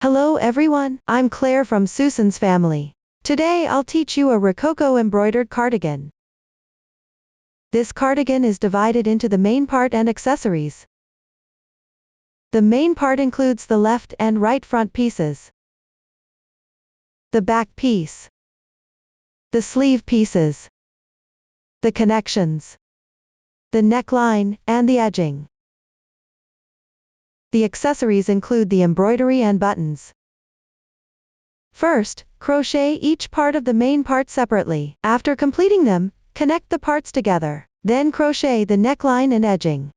Hello everyone, I'm Claire from Susan's family. Today I'll teach you a Rococo embroidered cardigan. This cardigan is divided into the main part and accessories. The main part includes the left and right front pieces, the back piece, the sleeve pieces, the connections, the neckline, and the edging. The accessories include the embroidery and buttons. First, crochet each part of the main part separately. After completing them, connect the parts together. Then crochet the neckline and edging.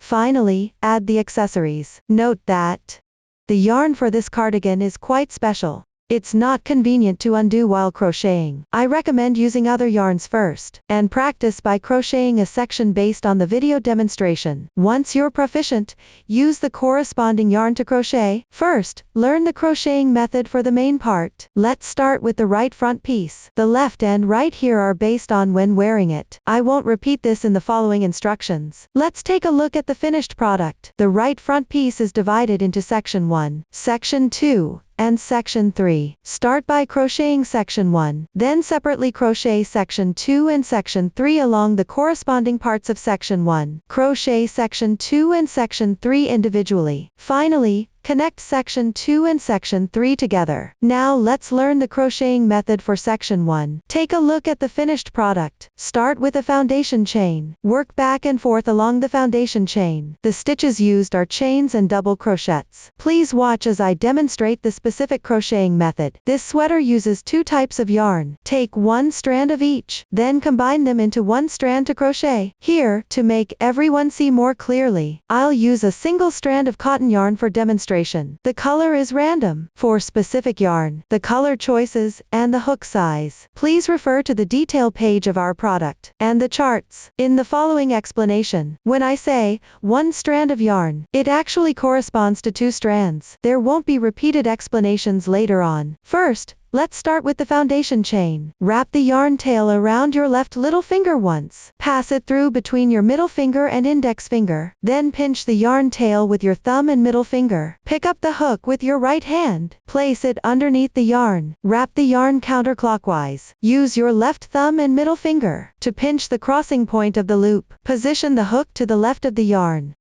Finally, add the accessories. Note that the yarn for this cardigan is quite special. It's not convenient to undo while crocheting. I recommend using other yarns first, and practice by crocheting a section based on the video demonstration. Once you're proficient, use the corresponding yarn to crochet. First, learn the crocheting method for the main part. Let's start with the right front piece. The left and right here are based on when wearing it. I won't repeat this in the following instructions. Let's take a look at the finished product. The right front piece is divided into section 1, section 2, and section 3. Start by crocheting section 1, then separately crochet section 2 and section 3 along the corresponding parts of section 1. Crochet section 2 and section 3 individually. Finally, connect section 2 and section 3 together. Now let's learn the crocheting method for section 1. Take a look at the finished product. Start with a foundation chain. Work back and forth along the foundation chain. The stitches used are chains and double crochets. Please watch as I demonstrate the specific crocheting method. This sweater uses 2 types of yarn. Take 1 strand of each, then combine them into 1 strand to crochet. Here, to make everyone see more clearly, I'll use a single strand of cotton yarn for demonstration. The color is random. For specific yarn, the color choices, and the hook size, please refer to the detail page of our product and the charts. In the following explanation, when I say 1 strand of yarn, it actually corresponds to 2 strands. There won't be repeated explanations later on. First, let's start with the foundation chain. Wrap the yarn tail around your left little finger once. Pass it through between your middle finger and index finger. Then pinch the yarn tail with your thumb and middle finger. Pick up the hook with your right hand. Place it underneath the yarn. Wrap the yarn counterclockwise. Use your left thumb and middle finger to pinch the crossing point of the loop. Position the hook to the left of the yarn.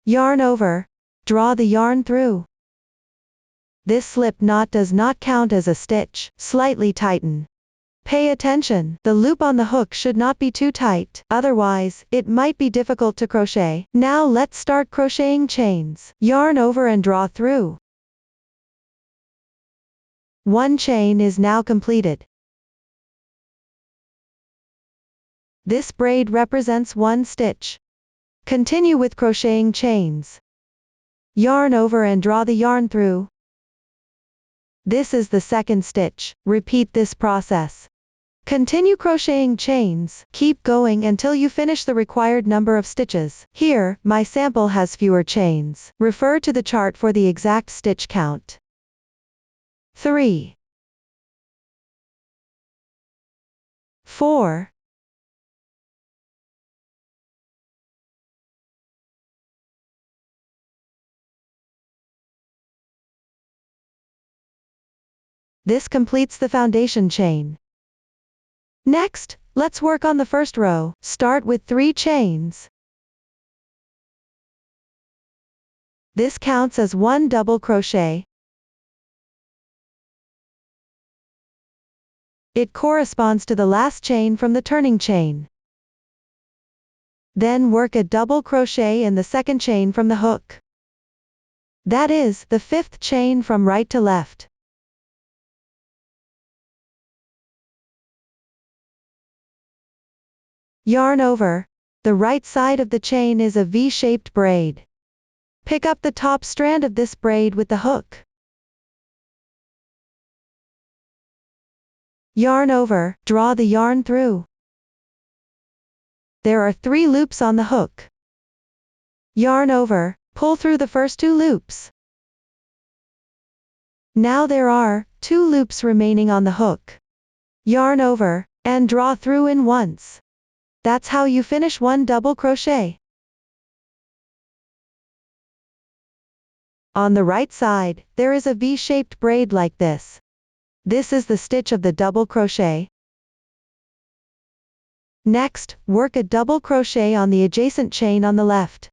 Yarn over. Draw the yarn through. This slip knot does not count as a stitch. Slightly tighten. Pay attention, the loop on the hook should not be too tight, otherwise, it might be difficult to crochet. Now let's start crocheting chains. Yarn over and draw through. 1 chain is now completed. This braid represents 1 stitch. Continue with crocheting chains. Yarn over and draw the yarn through. This is the 2nd stitch. Repeat this process. Continue crocheting chains. Keep going until you finish the required number of stitches. Here, my sample has fewer chains. Refer to the chart for the exact stitch count. 3, 4, 5. This completes the foundation chain. Next, let's work on the first row. Start with 3 chains. This counts as 1 double crochet. It corresponds to the last chain from the turning chain. Then work a double crochet in the 2nd chain from the hook. That is, the 5th chain from right to left. Yarn over. The right side of the chain is a V-shaped braid. Pick up the top strand of this braid with the hook. Yarn over, draw the yarn through. There are 3 loops on the hook. Yarn over, pull through the first 2 loops. Now there are 2 loops remaining on the hook. Yarn over, and draw through in once. That's how you finish 1 double crochet. On the right side, there is a V-shaped braid like this. This is the stitch of the double crochet. Next, work a double crochet on the adjacent chain on the left.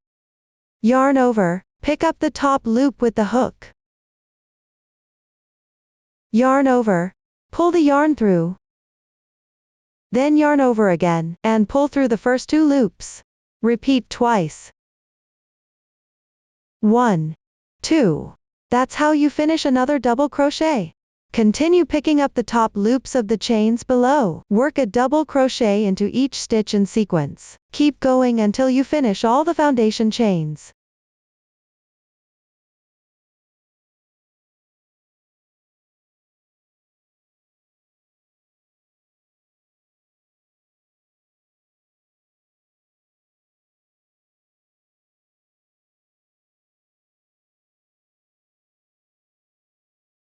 Yarn over, pick up the top loop with the hook. Yarn over, pull the yarn through. Then yarn over again, and pull through the first 2 loops. Repeat twice. 1, 2. That's how you finish another double crochet. Continue picking up the top loops of the chains below. Work a double crochet into each stitch in sequence. Keep going until you finish all the foundation chains.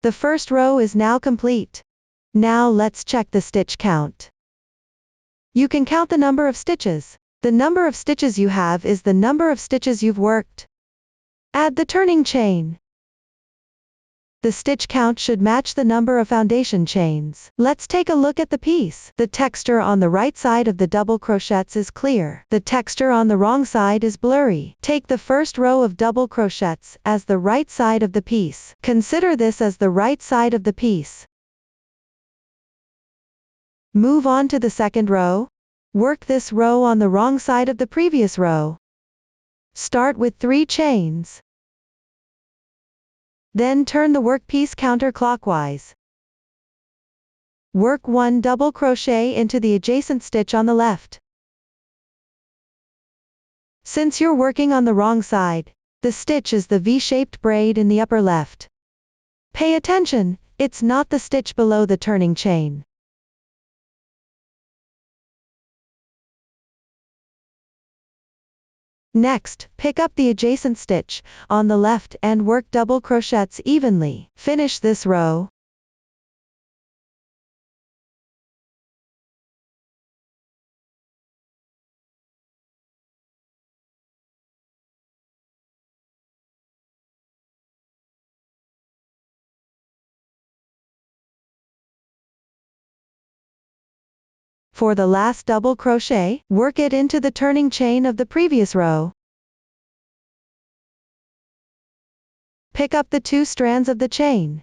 The first row is now complete. Now let's check the stitch count. You can count the number of stitches. The number of stitches you have is the number of stitches you've worked. Add the turning chain. The stitch count should match the number of foundation chains. Let's take a look at the piece. The texture on the right side of the double crochets is clear. The texture on the wrong side is blurry. Take the first row of double crochets as the right side of the piece. Consider this as the right side of the piece. Move on to the second row. Work this row on the wrong side of the previous row. Start with 3 chains. Then turn the workpiece counterclockwise. Work 1 double crochet into the adjacent stitch on the left. Since you're working on the wrong side, the stitch is the V-shaped braid in the upper left. Pay attention, it's not the stitch below the turning chain. Next, pick up the adjacent stitch on the left and work double crochets evenly. Finish this row. For the last double crochet, work it into the turning chain of the previous row. Pick up the 2 strands of the chain.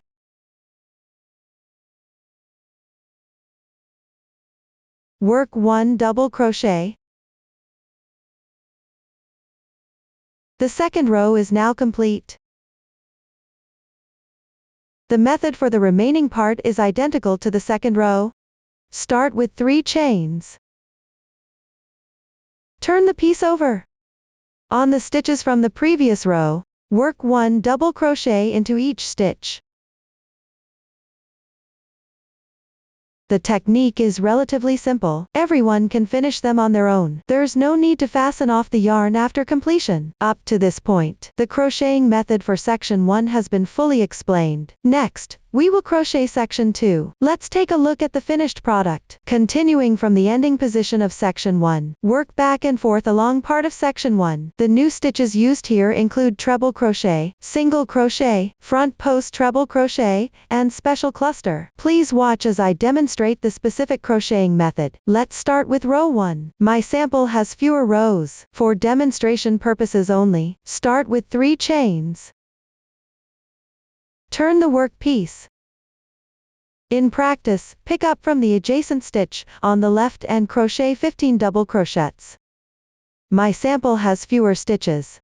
Work 1 double crochet. The second row is now complete. The method for the remaining part is identical to the second row. Start with 3 chains. Turn the piece over. On the stitches from the previous row, work 1 double crochet into each stitch. The technique is relatively simple. Everyone can finish them on their own. There's no need to fasten off the yarn after completion. Up to this point, the crocheting method for section 1 has been fully explained. Next, we will crochet section 2. Let's take a look at the finished product. Continuing from the ending position of section 1, work back and forth along part of section 1. The new stitches used here include treble crochet, single crochet, front post treble crochet, and special cluster. Please watch as I demonstrate the specific crocheting method. Let's start with row 1. My sample has fewer rows. For demonstration purposes only, start with 3 chains. Turn the work piece. In practice, pick up from the adjacent stitch on the left and crochet 15 double crochets. My sample has fewer stitches.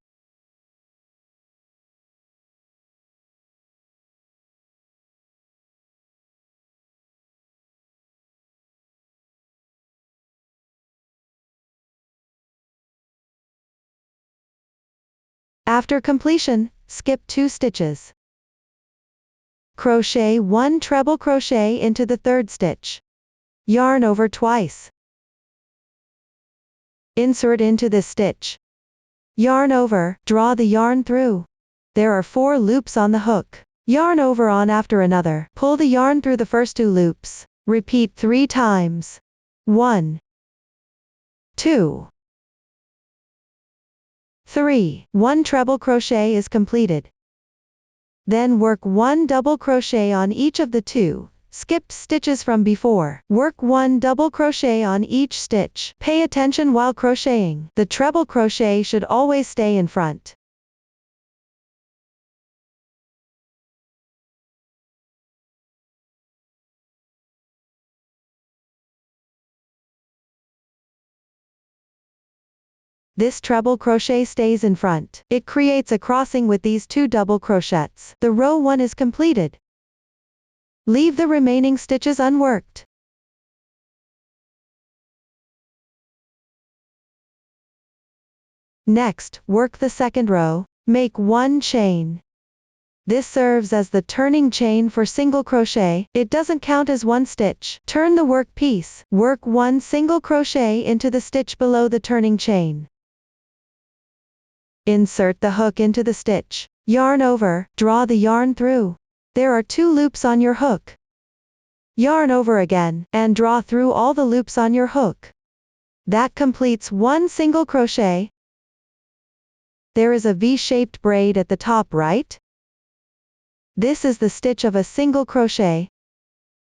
After completion, skip 2 stitches. Crochet 1 treble crochet into the 3rd stitch. Yarn over twice. Insert into this stitch. Yarn over, draw the yarn through. There are 4 loops on the hook. Yarn over on after another. Pull the yarn through the first 2 loops. Repeat 3 times. 1, 2, 3. 1 treble crochet is completed. Then work 1 double crochet on each of the 2 skipped stitches from before. Work 1 double crochet on each stitch. Pay attention while crocheting. The treble crochet should always stay in front. This treble crochet stays in front. It creates a crossing with these 2 double crochets. The row 1 is completed. Leave the remaining stitches unworked. Next, work the second row. Make 1 chain. This serves as the turning chain for single crochet. It doesn't count as 1 stitch. Turn the work piece. Work 1 single crochet into the stitch below the turning chain. Insert the hook into the stitch. Yarn over, draw the yarn through. There are 2 loops on your hook. Yarn over again, and draw through all the loops on your hook. That completes 1 single crochet. There is a V-shaped braid at the top right. This is the stitch of a single crochet.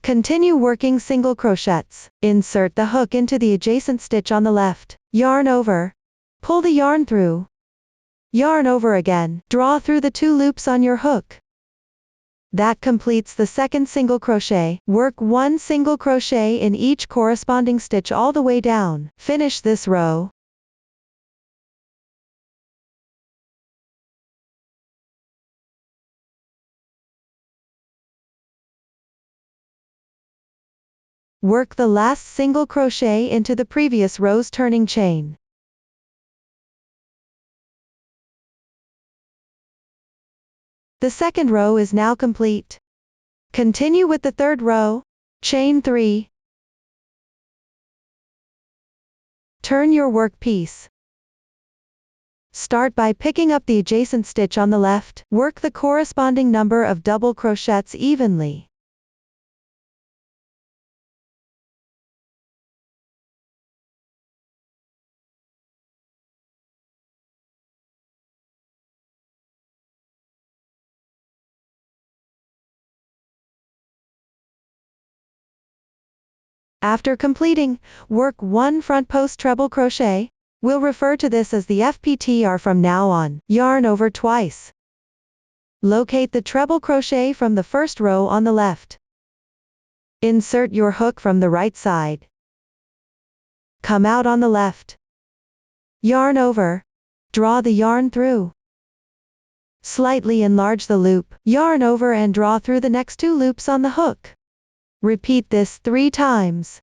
Continue working single crochets. Insert the hook into the adjacent stitch on the left. Yarn over. Pull the yarn through. Yarn over again. Draw through the 2 loops on your hook. That completes the second single crochet. Work 1 single crochet in each corresponding stitch all the way down. Finish this row. Work the last single crochet into the previous row's turning chain. The second row is now complete. Continue with the third row. Chain 3. Turn your work piece. Start by picking up the adjacent stitch on the left. Work the corresponding number of double crochets evenly. After completing, work 1 front post treble crochet. We'll refer to this as the FPTR from now on. Yarn over twice. Locate the treble crochet from the first row on the left. Insert your hook from the right side. Come out on the left. Yarn over. Draw the yarn through. Slightly enlarge the loop. Yarn over and draw through the next 2 loops on the hook. Repeat this 3 times.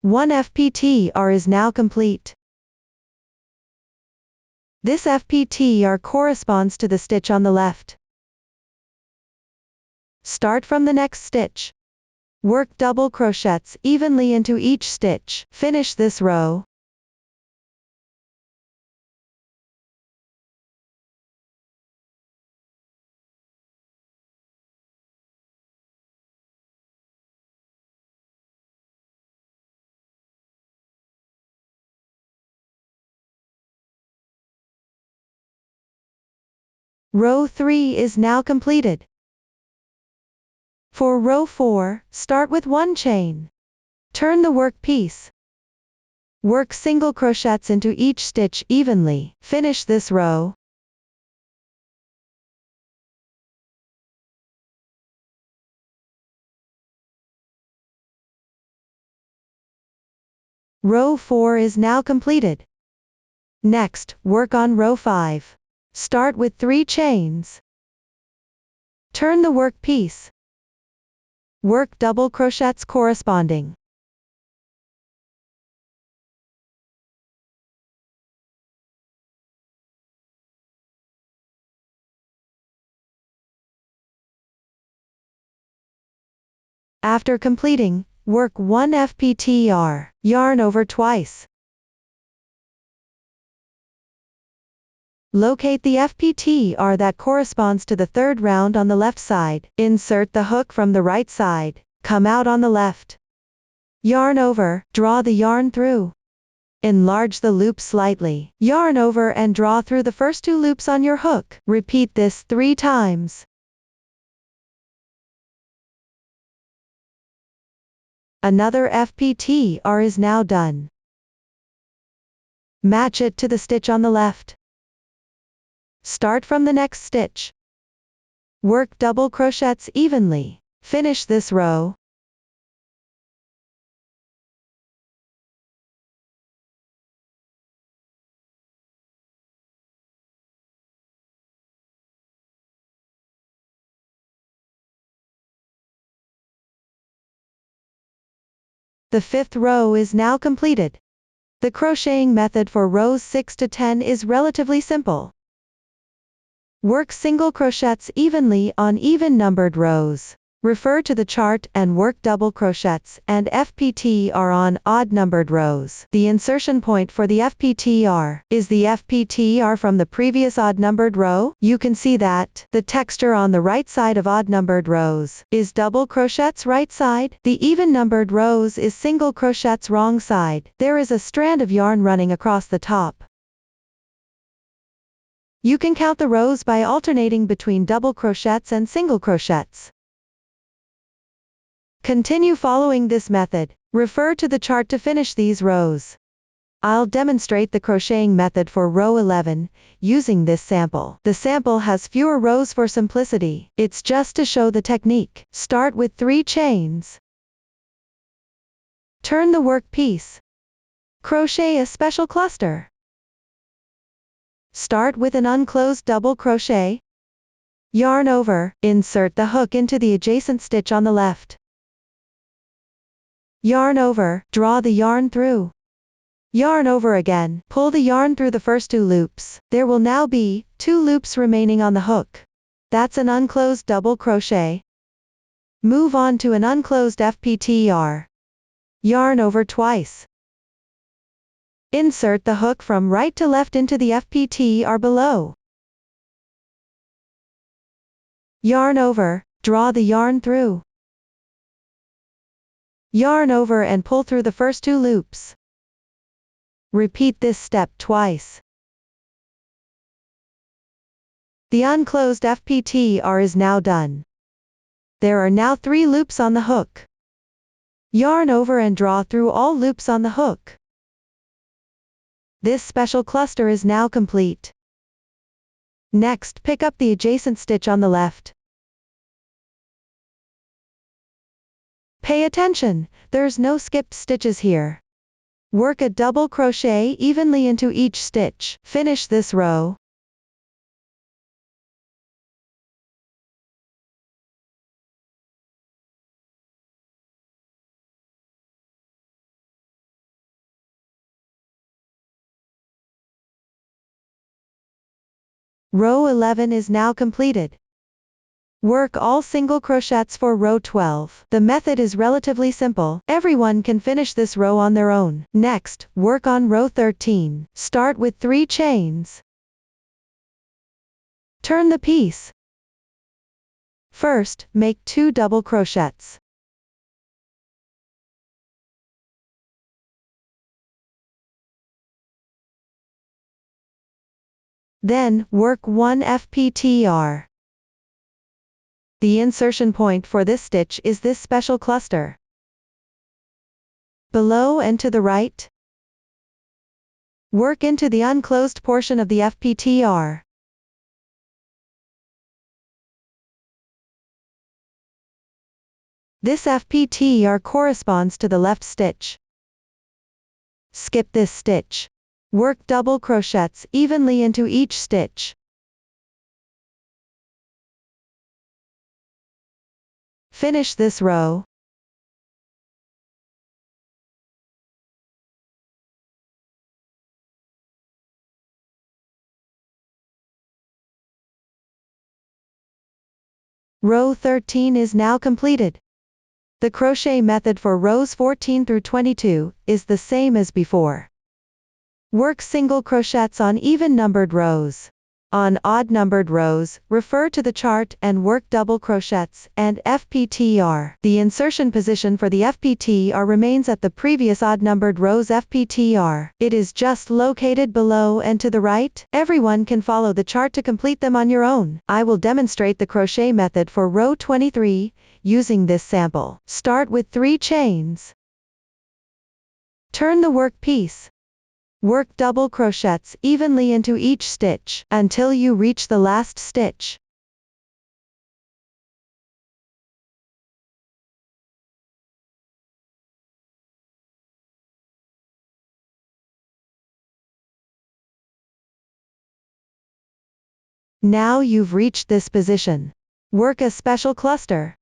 One FPTR is now complete. This FPTR corresponds to the stitch on the left. Start from the next stitch. Work double crochets evenly into each stitch. Finish this row. Row 3 is now completed. For row 4, start with 1 chain. Turn the work piece. Work single crochets into each stitch evenly. Finish this row. Row 4 is now completed. Next, work on row 5. Start with 3 chains. Turn the work piece. Work double crochets corresponding. After completing, work 1 FPTR. Yarn over twice. Locate the FPTR that corresponds to the third round on the left side. Insert the hook from the right side. Come out on the left. Yarn over, draw the yarn through. Enlarge the loop slightly. Yarn over and draw through the first 2 loops on your hook. Repeat this 3 times. Another FPTR is now done. Match it to the stitch on the left. Start from the next stitch. Work double crochets evenly. Finish this row. The 5th row is now completed. The crocheting method for rows 6 to 10 is relatively simple. Work single crochets evenly on even numbered rows. Refer to the chart and work double crochets and FPTR on odd numbered rows. The insertion point for the FPTR is the FPTR from the previous odd numbered row. You can see that the texture on the right side of odd numbered rows is double crochets right side. The even numbered rows is single crochets wrong side. There is a strand of yarn running across the top. You can count the rows by alternating between double crochets and single crochets. Continue following this method. Refer to the chart to finish these rows. I'll demonstrate the crocheting method for row 11, using this sample. The sample has fewer rows for simplicity. It's just to show the technique. Start with 3 chains. Turn the work piece. Crochet a special cluster. Start with an unclosed double crochet. Yarn over, insert the hook into the adjacent stitch on the left. Yarn over, draw the yarn through. Yarn over again, pull the yarn through the first 2 loops. There will now be 2 loops remaining on the hook. That's an unclosed double crochet. Move on to an unclosed FPTR. Yarn over twice. Insert the hook from right to left into the FPTR below. Yarn over, draw the yarn through. Yarn over and pull through the first 2 loops. Repeat this step twice. The unclosed FPTR is now done. There are now 3 loops on the hook. Yarn over and draw through all loops on the hook. This special cluster is now complete. Next, pick up the adjacent stitch on the left. Pay attention, there's no skipped stitches here. Work a double crochet evenly into each stitch. Finish this row. Row 11 is now completed. Work all single crochets for row 12. The method is relatively simple. Everyone can finish this row on their own. Next, work on row 13. Start with 3 chains. Turn the piece. First, make 2 double crochets. Then, work 1 FPTR. The insertion point for this stitch is this special cluster. Below and to the right. Work into the unclosed portion of the FPTR. This FPTR corresponds to the left stitch. Skip this stitch. Work double crochets evenly into each stitch. Finish this row. Row 13 is now completed. The crochet method for rows 14 through 22 is the same as before. Work single crochets on even numbered rows. On odd-numbered rows, refer to the chart and work double crochets and FPTR. The insertion position for the FPTR remains at the previous odd-numbered rows FPTR. It is just located below and to the right. Everyone can follow the chart to complete them on your own. I will demonstrate the crochet method for row 23 using this sample. Start with 3 chains. Turn the work piece. Work double crochets evenly into each stitch until you reach the last stitch. Now you've reached this position. Work a special cluster.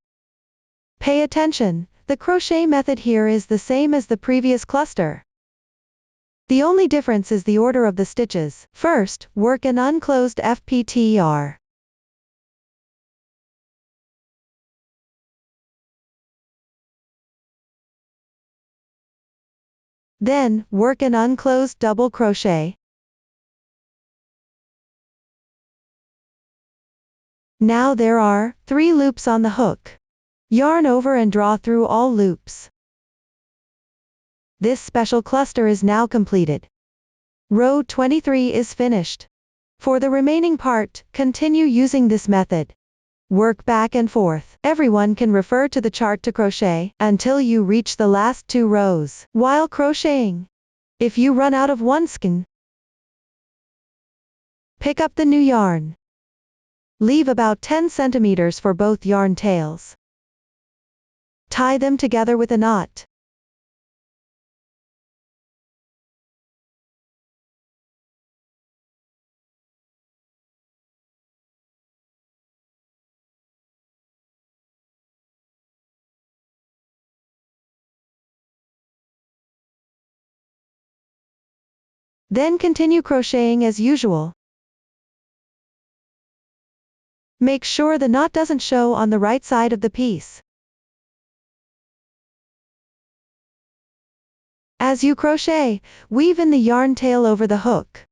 Pay attention, the crochet method here is the same as the previous cluster. The only difference is the order of the stitches. First, work an unclosed FPTR. Then, work an unclosed double crochet. Now there are 3 loops on the hook. Yarn over and draw through all loops. This special cluster is now completed. Row 23 is finished. For the remaining part, continue using this method. Work back and forth. Everyone can refer to the chart to crochet until you reach the last 2 rows. While crocheting, if you run out of one skein, pick up the new yarn. Leave about 10 centimeters for both yarn tails. Tie them together with a knot. Then continue crocheting as usual. Make sure the knot doesn't show on the right side of the piece. As you crochet, weave in the yarn tail over the hook.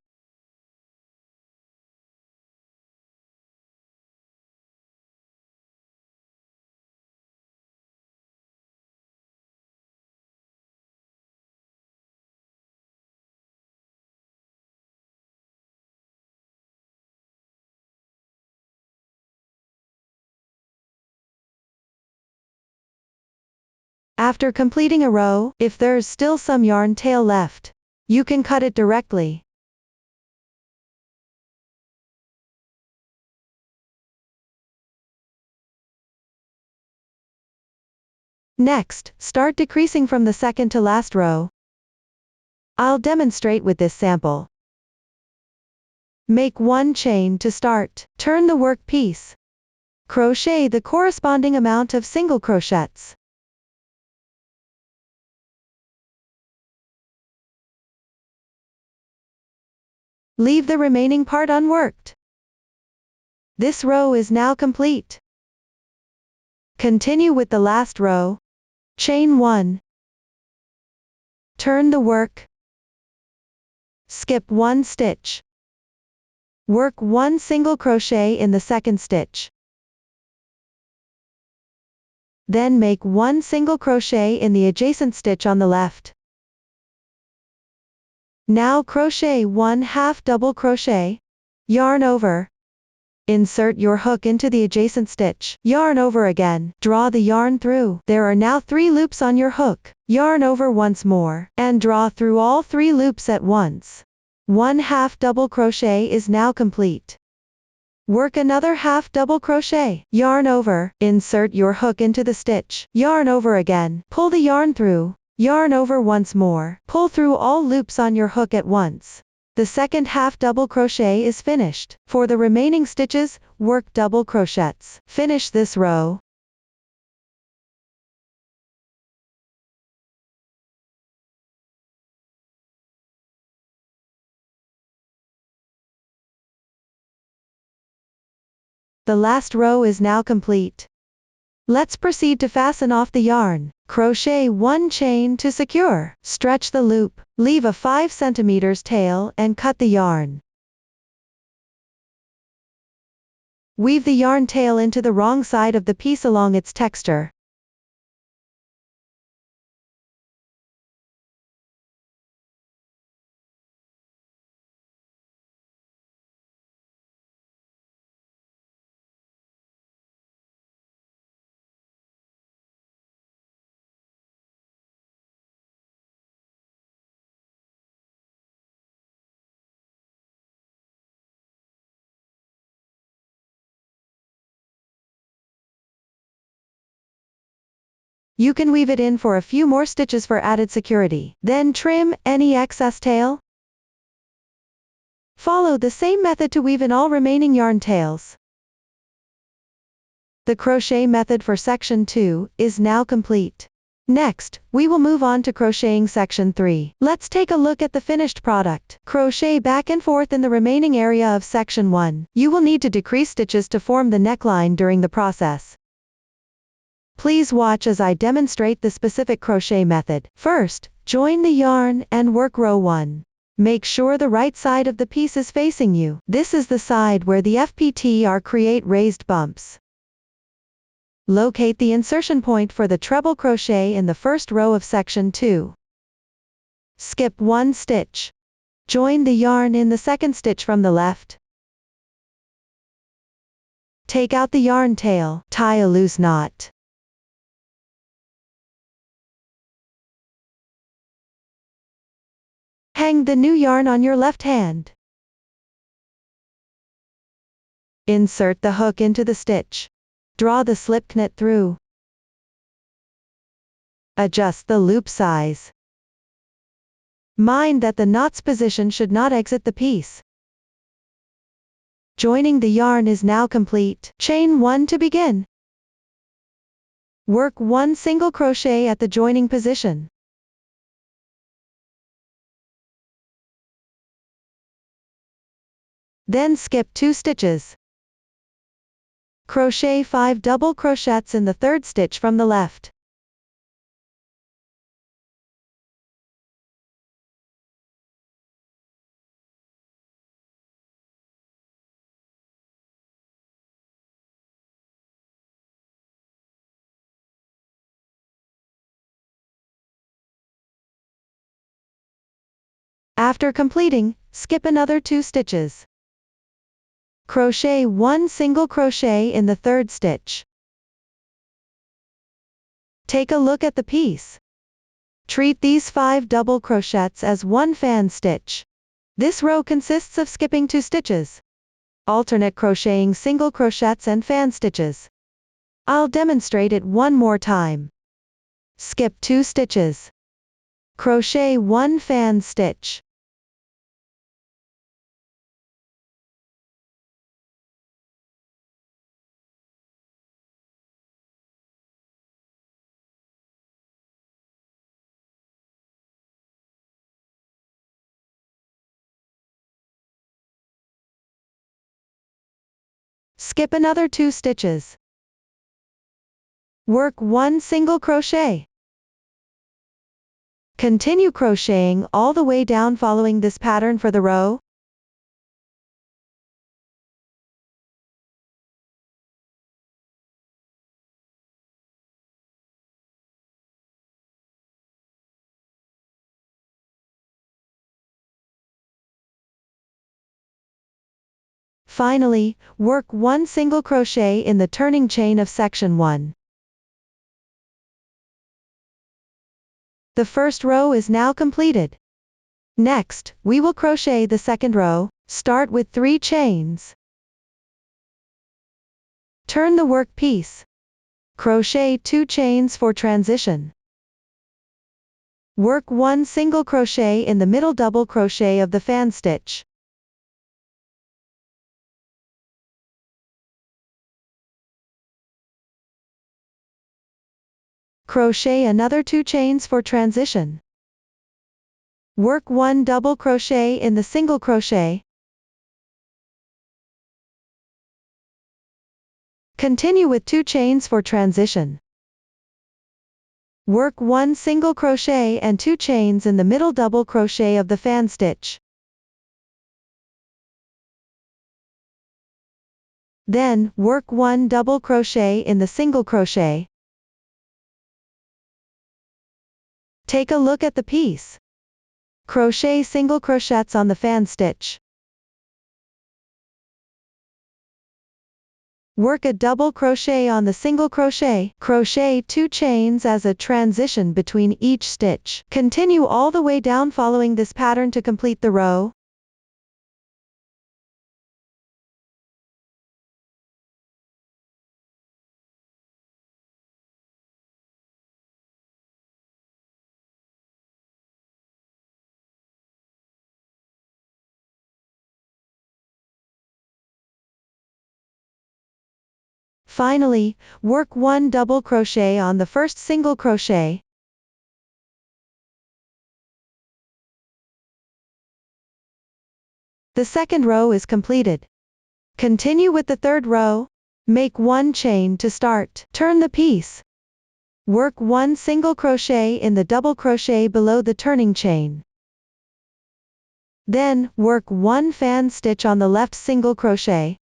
After completing a row, if there's still some yarn tail left, you can cut it directly. Next, start decreasing from the second to last row. I'll demonstrate with this sample. Make 1 chain to start. Turn the work piece. Crochet the corresponding amount of single crochets. Leave the remaining part unworked. This row is now complete. Continue with the last row. Chain 1. Turn the work. Skip 1 stitch. Work 1 single crochet in the second stitch. Then make 1 single crochet in the adjacent stitch on the left. Now crochet 1/2 double crochet. Yarn over. Insert your hook into the adjacent stitch. Yarn over again. Draw the yarn through. There are now 3 loops on your hook. Yarn over once more, and draw through all 3 loops at once. 1/2 double crochet is now complete. Work another 1/2 double crochet. Yarn over. Insert your hook into the stitch. Yarn over again. Pull the yarn through. Yarn over once more. Pull through all loops on your hook at once. The second 1/2 double crochet is finished. For the remaining stitches, work double crochets. Finish this row. The last row is now complete. Let's proceed to fasten off the yarn. Crochet 1 chain to secure. Stretch the loop. Leave a 5 cm tail and cut the yarn. Weave the yarn tail into the wrong side of the piece along its texture. You can weave it in for a few more stitches for added security. Then trim any excess tail. Follow the same method to weave in all remaining yarn tails. The crochet method for section 2 is now complete. Next, we will move on to crocheting section 3. Let's take a look at the finished product. Crochet back and forth in the remaining area of section 1. You will need to decrease stitches to form the neckline during the process. Please watch as I demonstrate the specific crochet method. First, join the yarn and work row 1. Make sure the right side of the piece is facing you. This is the side where the FPTR create raised bumps. Locate the insertion point for the treble crochet in the first row of section 2. Skip 1 stitch. Join the yarn in the second stitch from the left. Take out the yarn tail, tie a loose knot. Hang the new yarn on your left hand. Insert the hook into the stitch. Draw the slip knot through. Adjust the loop size. Mind that the knot's position should not exit the piece. Joining the yarn is now complete. Chain 1 to begin. Work 1 single crochet at the joining position. Then skip 2 stitches. Crochet 5 double crochets in the third stitch from the left. After completing, skip another 2 stitches. Crochet 1 single crochet in the third stitch. Take a look at the piece. Treat these 5 double crochets as one fan stitch. This row consists of skipping 2 stitches. Alternate crocheting single crochets and fan stitches. I'll demonstrate it one more time. Skip 2 stitches. Crochet 1 fan stitch. Skip another 2 stitches. Work 1 single crochet. Continue crocheting all the way down following this pattern for the row. Finally, work 1 single crochet in the turning chain of section 1. The first row is now completed. Next, we will crochet the second row. Start with 3 chains. Turn the work piece. Crochet 2 chains for transition. Work 1 single crochet in the middle double crochet of the fan stitch. Crochet another 2 chains for transition. Work 1 double crochet in the single crochet. Continue with 2 chains for transition. Work 1 single crochet and 2 chains in the middle double crochet of the fan stitch. Then, work 1 double crochet in the single crochet. Take a look at the piece. Crochet single crochets on the fan stitch. Work a double crochet on the single crochet. Crochet 2 chains as a transition between each stitch. Continue all the way down following this pattern to complete the row. Finally, work 1 double crochet on the first single crochet. The second row is completed. Continue with the third row. Make 1 chain to start. Turn the piece. Work 1 single crochet in the double crochet below the turning chain. Then, work 1 fan stitch on the left single crochet.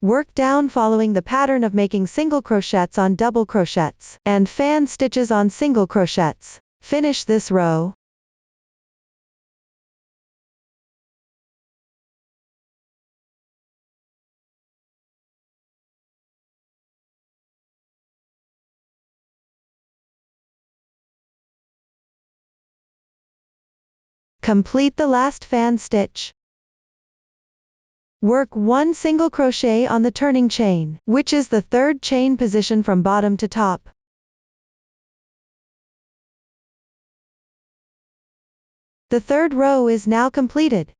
Work down following the pattern of making single crochets on double crochets, and fan stitches on single crochets. Finish this row. Complete the last fan stitch. Work 1 single crochet on the turning chain, which is the third chain position from bottom to top. The third row is now completed.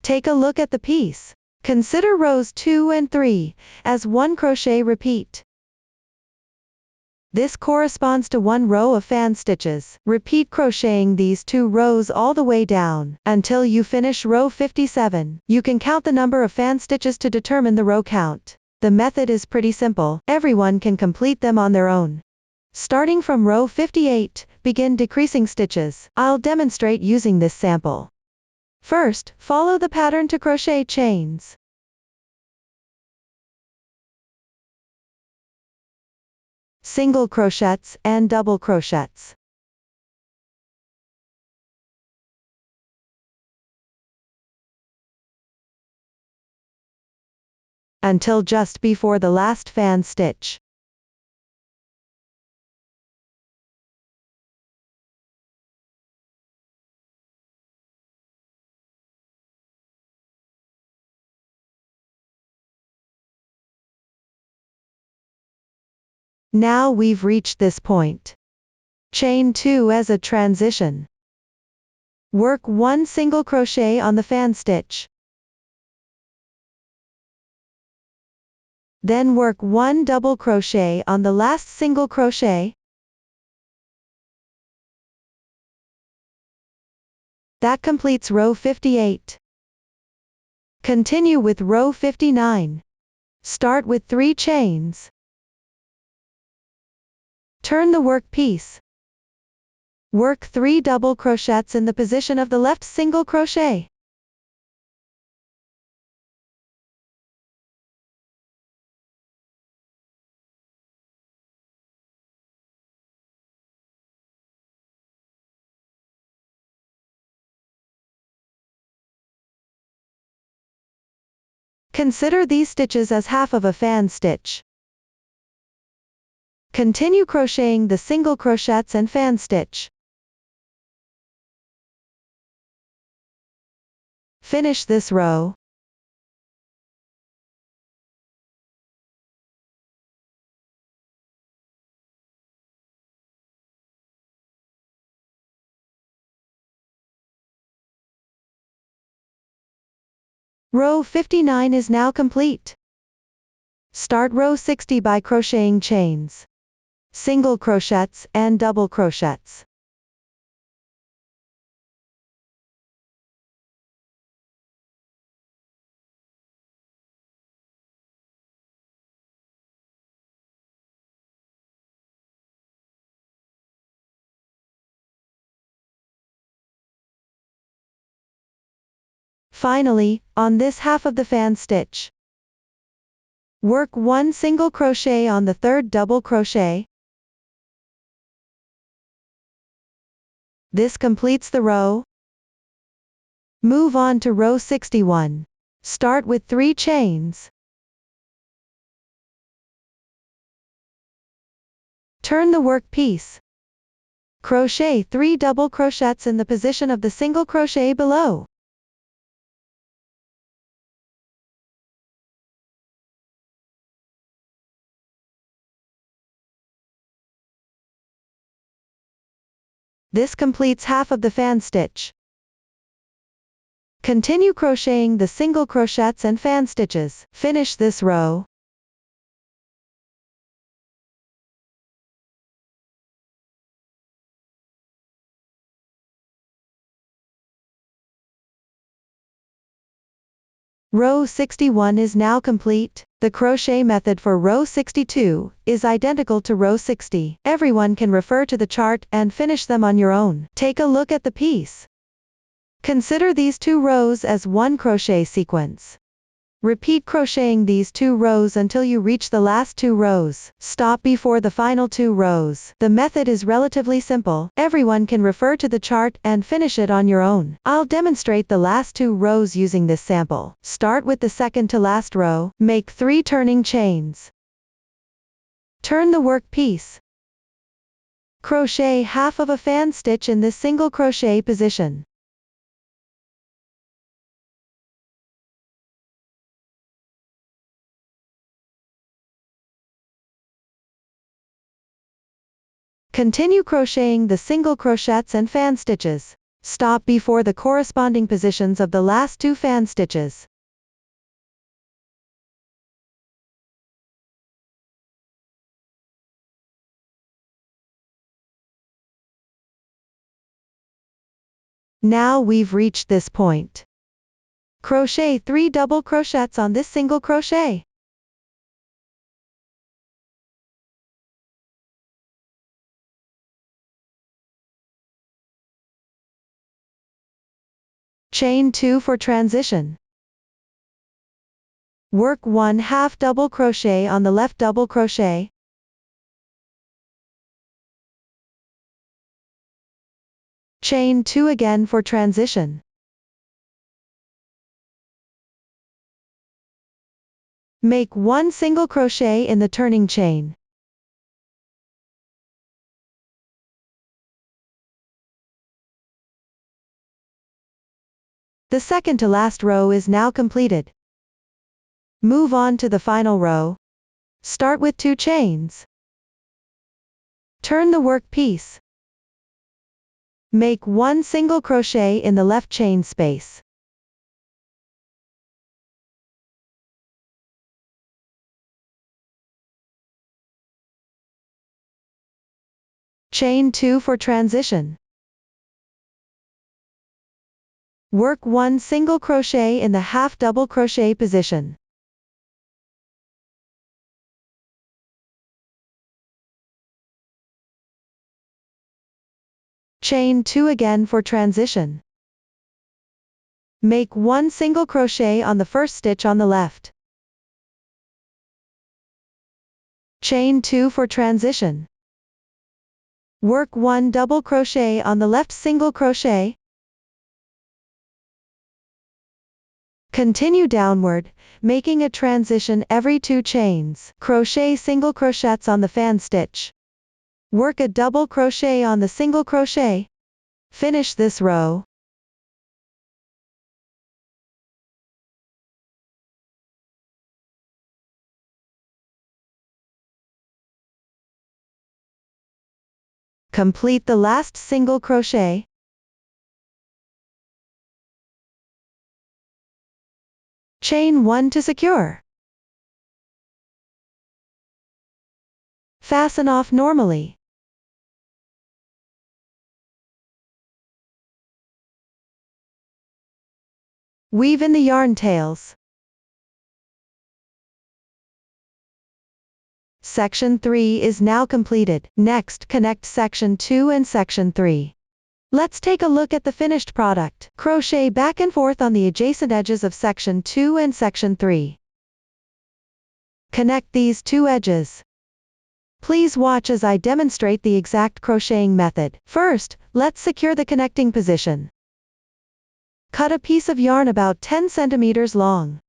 Take a look at the piece. Consider rows 2 and 3 as 1 crochet repeat. This corresponds to 1 row of fan stitches. Repeat crocheting these 2 rows all the way down until you finish row 57. You can count the number of fan stitches to determine the row count. The method is pretty simple. Everyone can complete them on their own. Starting from row 58, begin decreasing stitches. I'll demonstrate using this sample. First, follow the pattern to crochet chains. Single crochets and double crochets. Until just before the last fan stitch. Now we've reached this point. Chain 2 as a transition. Work 1 single crochet on the fan stitch. Then work 1 double crochet on the last single crochet. That completes row 58. Continue with row 59. Start with 3 chains. Turn the work piece. Work 3 double crochets in the position of the left single crochet. Consider these stitches as half of a fan stitch. Continue crocheting the single crochets and fan stitch. Finish this row. Row 59 is now complete. Start row 60 by crocheting chains, single crochets and double crochets. Finally, on this half of the fan stitch, work 1 single crochet on the 3rd double crochet. This completes the row. Move on to row 61. Start with 3 chains. Turn the work piece. Crochet 3 double crochets in the position of the single crochet below. This completes half of the fan stitch. Continue crocheting the single crochets and fan stitches. Finish this row. Row 61 is now complete. The crochet method for row 62 is identical to row 60. Everyone can refer to the chart and finish them on your own. Take a look at the piece. Consider these 2 rows as one crochet sequence. Repeat crocheting these 2 rows until you reach the last 2 rows. Stop before the final 2 rows. The method is relatively simple. Everyone can refer to the chart and finish it on your own. I'll demonstrate the last 2 rows using this sample. Start with the second to last row. Make 3 turning chains. Turn the work piece. Crochet half of a fan stitch in this single crochet position. Continue crocheting the single crochets and fan stitches. Stop before the corresponding positions of the last 2 fan stitches. Now we've reached this point. Crochet 3 double crochets on this single crochet. Chain 2 for transition. Work 1 half double crochet on the left double crochet. Chain 2 again for transition. Make 1 single crochet in the turning chain. The second to last row is now completed. Move on to the final row. Start with 2 chains. Turn the work piece. Make 1 single crochet in the left chain space. Chain 2 for transition. Work 1 single crochet in the half double crochet position. Chain 2 again for transition. Make 1 single crochet on the first stitch on the left. Chain 2 for transition. Work 1 double crochet on the left single crochet. Continue downward, making a transition every 2 chains. Crochet single crochets on the fan stitch. Work a double crochet on the single crochet. Finish this row. Complete the last single crochet. Chain 1 to secure. Fasten off normally. Weave in the yarn tails. Section 3 is now completed. Next, connect section 2 and section 3. Let's take a look at the finished product. Crochet back and forth on the adjacent edges of section 2 and section 3. Connect these two edges. Please watch as I demonstrate the exact crocheting method. First, let's secure the connecting position. Cut a piece of yarn about 10 centimeters long.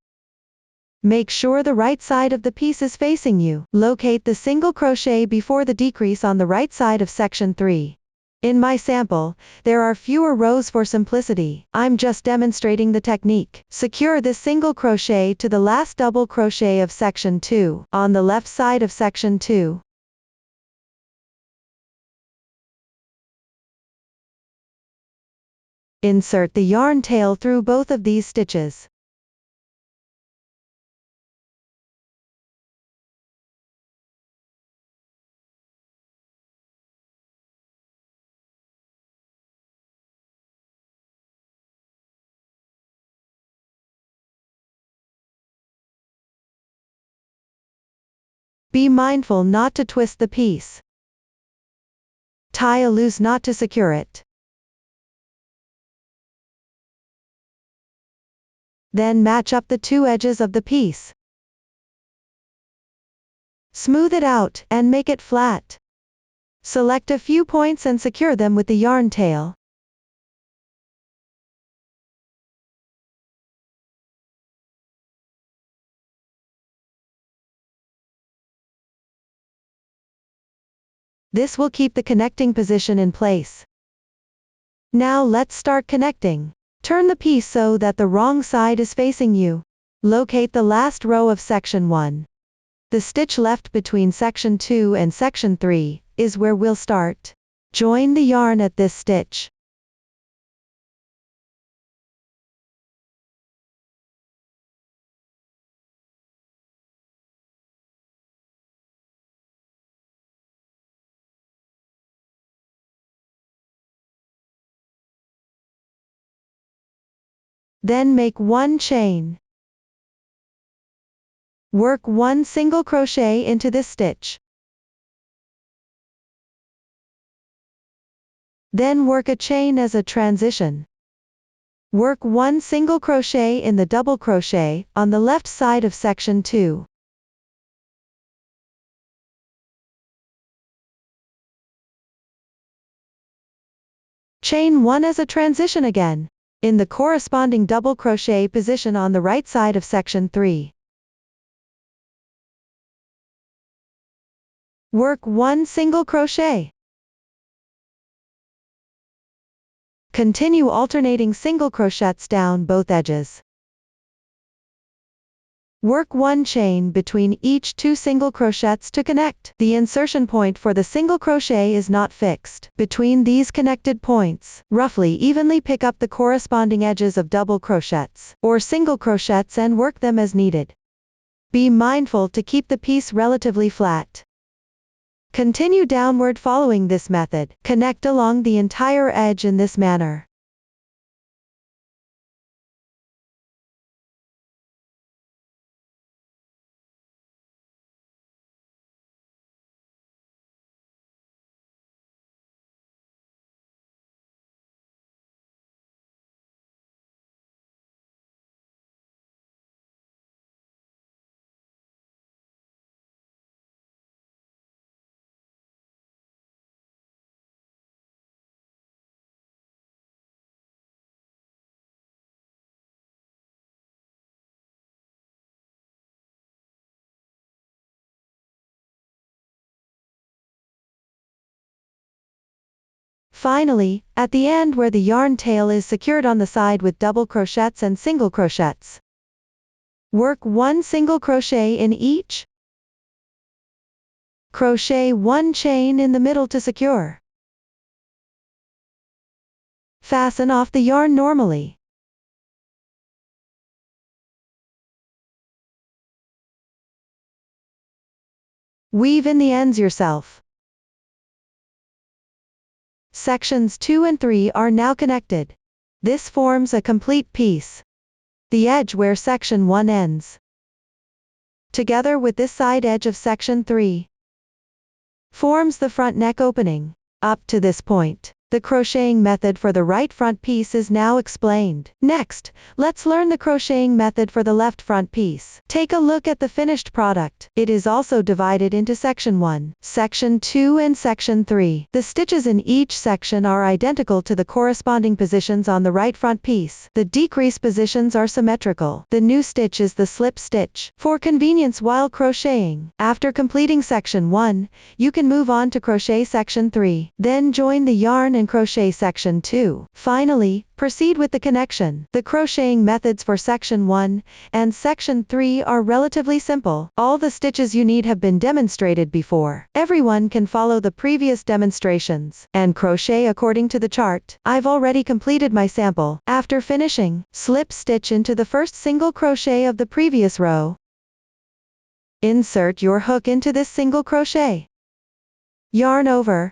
Make sure the right side of the piece is facing you. Locate the single crochet before the decrease on the right side of section 3. In my sample, there are fewer rows for simplicity. I'm just demonstrating the technique. Secure this single crochet to the last double crochet of section 2, on the left side of section 2. Insert the yarn tail through both of these stitches. Be mindful not to twist the piece. Tie a loose knot to secure it. Then match up the two edges of the piece. Smooth it out, and make it flat. Select a few points and secure them with the yarn tail. This will keep the connecting position in place. Now let's start connecting. Turn the piece so that the wrong side is facing you. Locate the last row of section 1. The stitch left between section 2 and section 3 is where we'll start. Join the yarn at this stitch. Then make one chain. Work one single crochet into this stitch. Then work a chain as a transition. Work one single crochet in the double crochet on the left side of section 2. Chain 1 as a transition again, in the corresponding double crochet position on the right side of section 3. Work one single crochet. Continue alternating single crochets down both edges. Work one chain between each two single crochets to connect. The insertion point for the single crochet is not fixed. Between these connected points, roughly evenly pick up the corresponding edges of double crochets, or single crochets and work them as needed. Be mindful to keep the piece relatively flat. Continue downward following this method. Connect along the entire edge in this manner. Finally, at the end where the yarn tail is secured on the side with double crochets and single crochets, work one single crochet in each. Crochet one chain in the middle to secure. Fasten off the yarn normally. Weave in the ends yourself. Sections 2 and 3 are now connected. This forms a complete piece. The edge where section 1 ends, together with this side edge of section 3, forms the front neck opening. Up to this point, The crocheting method for the right front piece is now explained. Next, let's learn the crocheting method for the left front piece. Take a look at the finished product. It is also divided into section 1, section 2 and section 3. The stitches in each section are identical to the corresponding positions on the right front piece. The decrease positions are symmetrical. The new stitch is the slip stitch. For convenience while crocheting, after completing section 1, you can move on to crochet section 3. Then join the yarn and crochet section 2. Finally, proceed with the connection. The crocheting methods for section 1 and section 3 are relatively simple. All the stitches you need have been demonstrated before. Everyone can follow the previous demonstrations and crochet according to the chart. I've already completed my sample. After finishing, slip stitch into the first single crochet of the previous row. Insert your hook into this single crochet. Yarn over.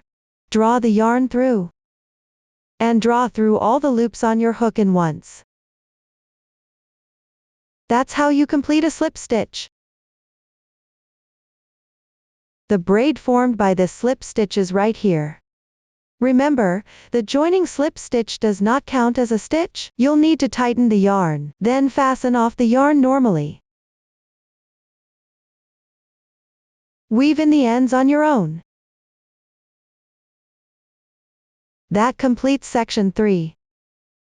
Draw the yarn through. And draw through all the loops on your hook in once. That's how you complete a slip stitch. The braid formed by this slip stitch is right here. Remember, the joining slip stitch does not count as a stitch. You'll need to tighten the yarn, then fasten off the yarn normally. Weave in the ends on your own. That completes section 3.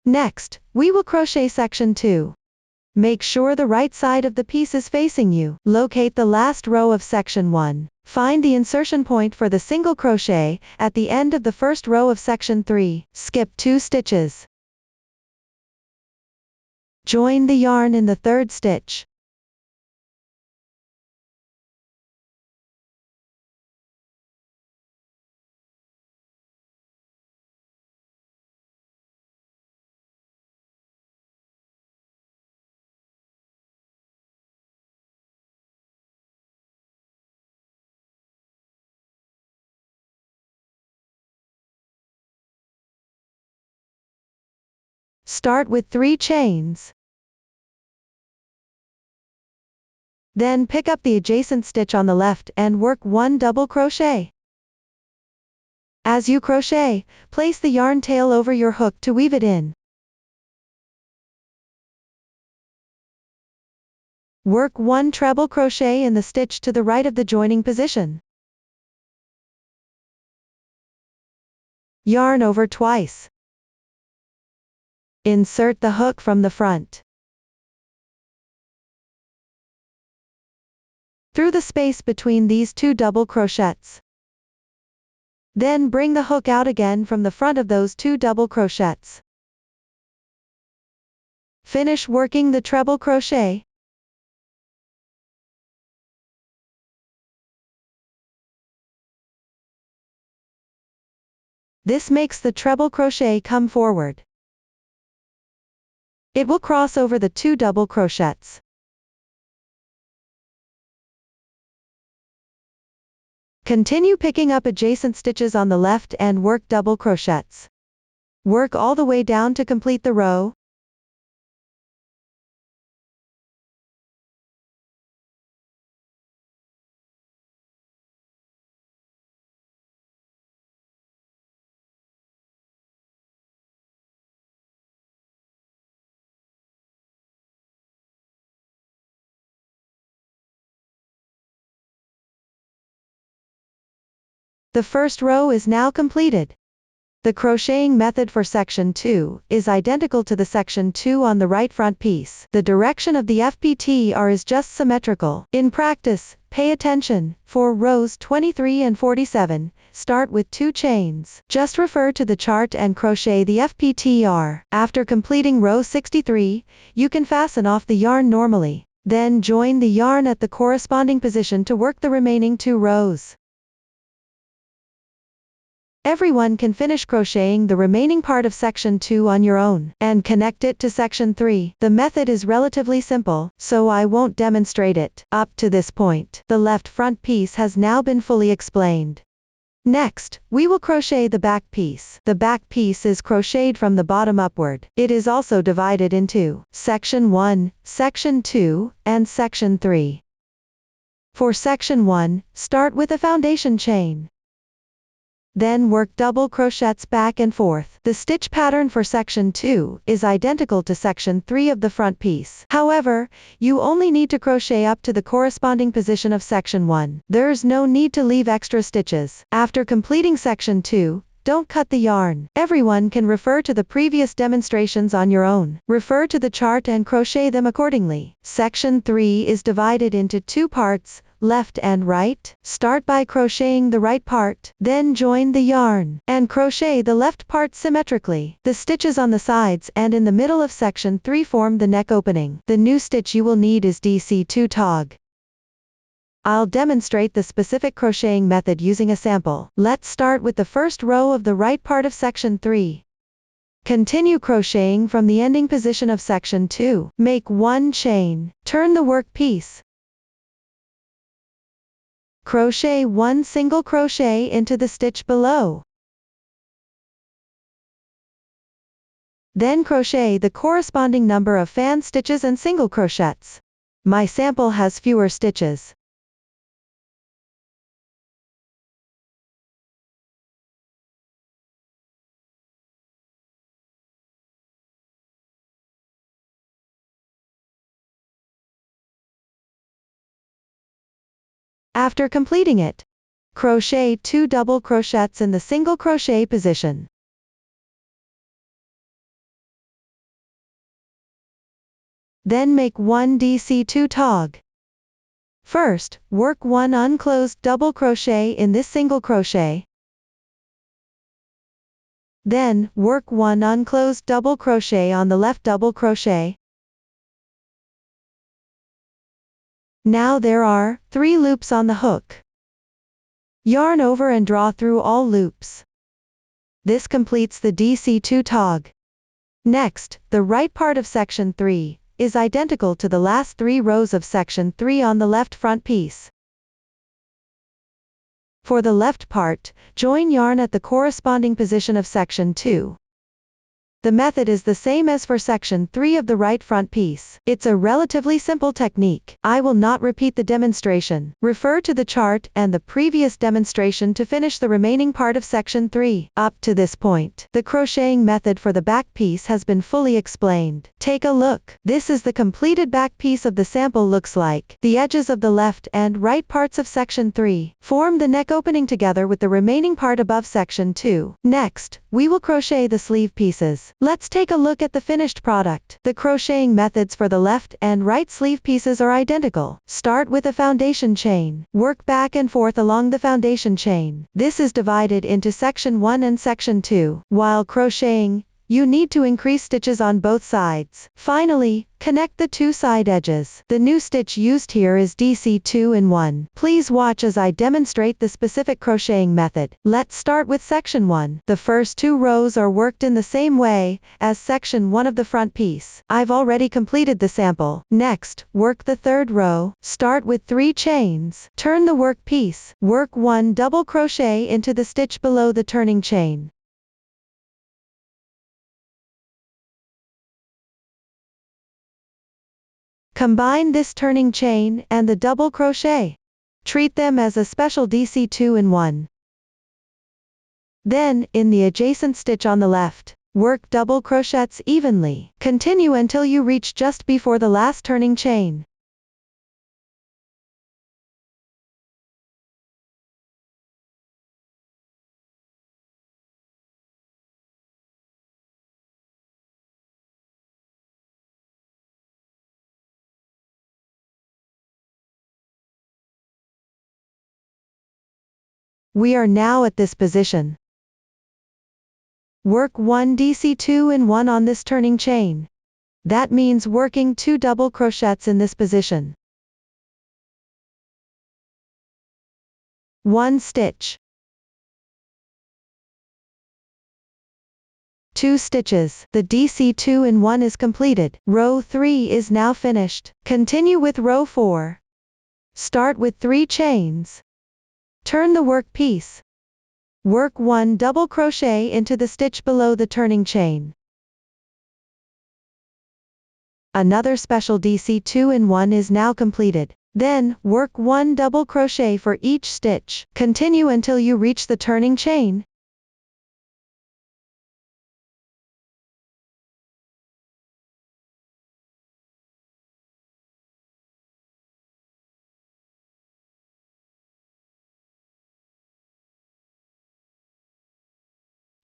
Next, we will crochet section 2. Make sure the right side of the piece is facing you. Locate the last row of section 1. Find the insertion point for the single crochet at the end of the first row of section 3. Skip 2 stitches. Join the yarn in the third stitch. Start with 3 chains. Then pick up the adjacent stitch on the left and work 1 double crochet. As you crochet, place the yarn tail over your hook to weave it in. Work 1 treble crochet in the stitch to the right of the joining position. Yarn over twice. Insert the hook from the front. Through the space between these 2 double crochets. Then bring the hook out again from the front of those 2 double crochets. Finish working the treble crochet. This makes the treble crochet come forward. It will cross over the 2 double crochets. Continue picking up adjacent stitches on the left and work double crochets. Work all the way down to complete the row. The first row is now completed. The crocheting method for section 2 is identical to the section 2 on the right front piece. The direction of the FPTR is just symmetrical. In practice, pay attention. For rows 23 and 47, start with 2 chains. Just refer to the chart and crochet the FPTR. After completing row 63, you can fasten off the yarn normally. Then join the yarn at the corresponding position to work the remaining 2 rows. Everyone can finish crocheting the remaining part of section 2 on your own, and connect it to section 3. The method is relatively simple, so I won't demonstrate it. Up to this point, the left front piece has now been fully explained. Next, we will crochet the back piece. The back piece is crocheted from the bottom upward. It is also divided into section 1, section 2, and section 3. For section 1, start with a foundation chain. then work double crochets back and forth. The stitch pattern for section 2 is identical to section 3 of the front piece. However, you only need to crochet up to the corresponding position of section 1. There's no need to leave extra stitches. After completing section 2, don't cut the yarn. Everyone can refer to the previous demonstrations on your own. Refer to the chart and crochet them accordingly. Section 3 is divided into 2 parts, left and right. Start by crocheting the right part, then join the yarn, and crochet the left part symmetrically. The stitches on the sides and in the middle of section 3 form the neck opening. The new stitch you will need is DC2 tog. I'll demonstrate the specific crocheting method using a sample. Let's start with the first row of the right part of section 3. Continue crocheting from the ending position of section 2. Make 1 chain. Turn the work piece. Crochet 1 single crochet into the stitch below. Then crochet the corresponding number of fan stitches and single crochets. My sample has fewer stitches. After completing it, crochet 2 double crochets in the single crochet position. Then make 1 DC2 tog. First, work 1 unclosed double crochet in this single crochet. Then, work 1 unclosed double crochet on the left double crochet. Now there are 3 loops on the hook. Yarn over and draw through all loops. This completes the DC2 tog. Next, the right part of section 3 is identical to the last 3 rows of section 3 on the left front piece. For the left part, join yarn at the corresponding position of section 2. The method is the same as for section 3 of the right front piece. It's a relatively simple technique. I will not repeat the demonstration. Refer to the chart and the previous demonstration to finish the remaining part of section 3. Up to this point, the crocheting method for the back piece has been fully explained. Take a look. This is the completed back piece of the sample looks like. The edges of the left and right parts of section 3 form the neck opening together with the remaining part above section 2. Next, we will crochet the sleeve pieces. Let's take a look at the finished product. The crocheting methods for the left and right sleeve pieces are identical. Start with a foundation chain. Work back and forth along the foundation chain. This is divided into section 1 and section 2. While crocheting, you need to increase stitches on both sides. Finally, connect the 2 side edges. The new stitch used here is DC2 in 1. Please watch as I demonstrate the specific crocheting method. Let's start with section 1. The first 2 rows are worked in the same way as section 1 of the front piece. I've already completed the sample. Next, work the 3rd row. Start with 3 chains. Turn the work piece. Work 1 double crochet into the stitch below the turning chain. Combine this turning chain and the double crochet. Treat them as a special DC2 in 1. Then, in the adjacent stitch on the left, work double crochets evenly. Continue until you reach just before the last turning chain. We are now at this position. Work 1 DC2 in 1 on this turning chain. That means working 2 double crochets in this position. 1 stitch. 2 stitches. The DC2 in 1 is completed. Row 3 is now finished. Continue with row 4. Start with 3 chains. Turn the work piece. Work 1 double crochet into the stitch below the turning chain. Another special DC2 in 1 is now completed. Then, work 1 double crochet for each stitch. Continue until you reach the turning chain.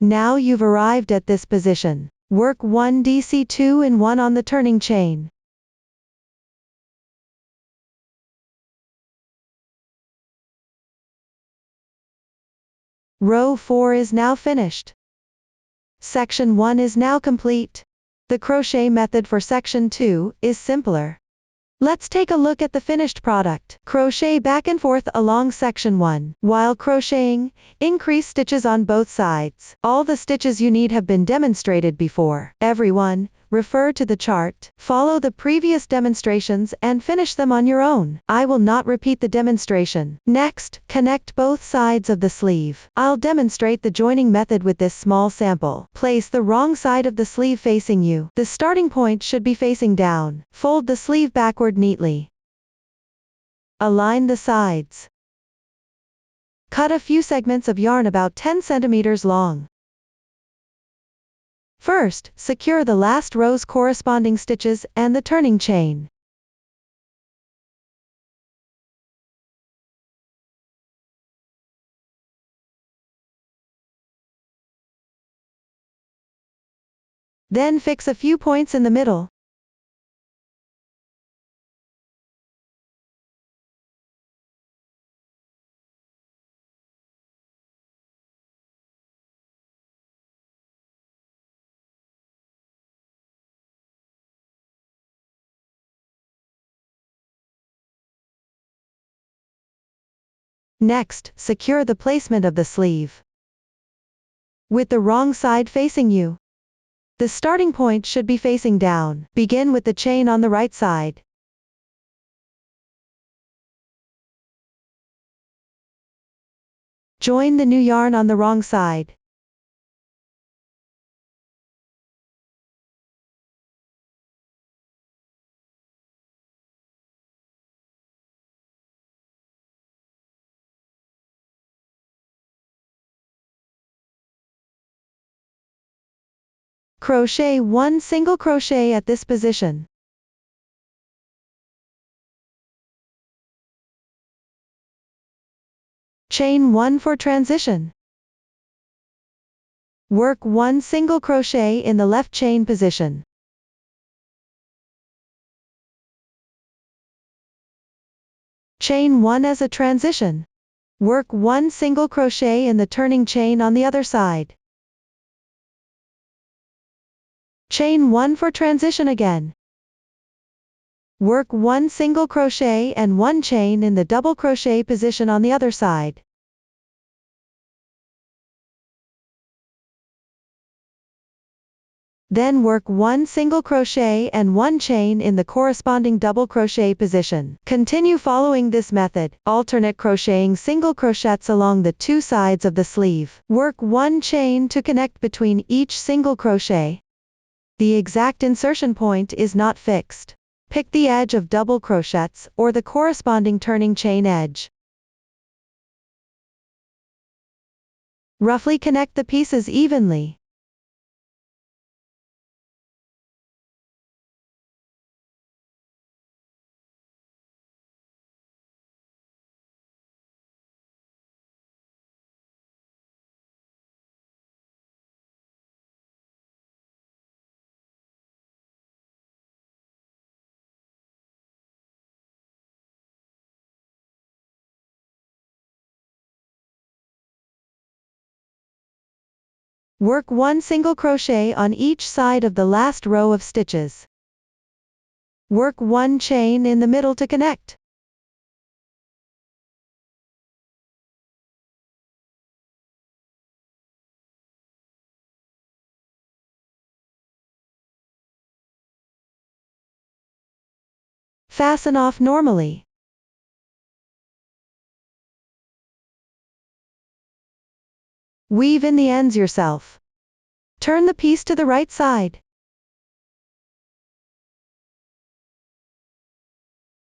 Now you've arrived at this position. Work 1 DC2 in 1 on the turning chain. Row 4 is now finished. Section 1 is now complete. The crochet method for section 2 is simpler. Let's take a look at the finished product. Crochet back and forth along section 1. While crocheting, increase stitches on both sides. All the stitches you need have been demonstrated before. Everyone, refer to the chart, follow the previous demonstrations and finish them on your own. I will not repeat the demonstration. Next, connect both sides of the sleeve. I'll demonstrate the joining method with this small sample. Place the wrong side of the sleeve facing you. The starting point should be facing down. Fold the sleeve backward neatly. Align the sides. Cut a few segments of yarn about 10 centimeters long. First, secure the last row's corresponding stitches and the turning chain. Then fix a few points in the middle. Next, secure the placement of the sleeve. With the wrong side facing you. The starting point should be facing down. Begin with the chain on the right side. Join the new yarn on the wrong side. Crochet 1 single crochet at this position. Chain 1 for transition. Work 1 single crochet in the left chain position. Chain 1 as a transition. Work 1 single crochet in the turning chain on the other side. Chain 1 for transition again. Work 1 single crochet and 1 chain in the double crochet position on the other side. Then work 1 single crochet and 1 chain in the corresponding double crochet position. Continue following this method, alternate crocheting single crochets along the two sides of the sleeve. Work 1 chain to connect between each single crochet. The exact insertion point is not fixed. Pick the edge of double crochets or the corresponding turning chain edge. Roughly connect the pieces evenly. Work 1 single crochet on each side of the last row of stitches. Work 1 chain in the middle to connect. Fasten off normally. Weave in the ends yourself. Turn the piece to the right side.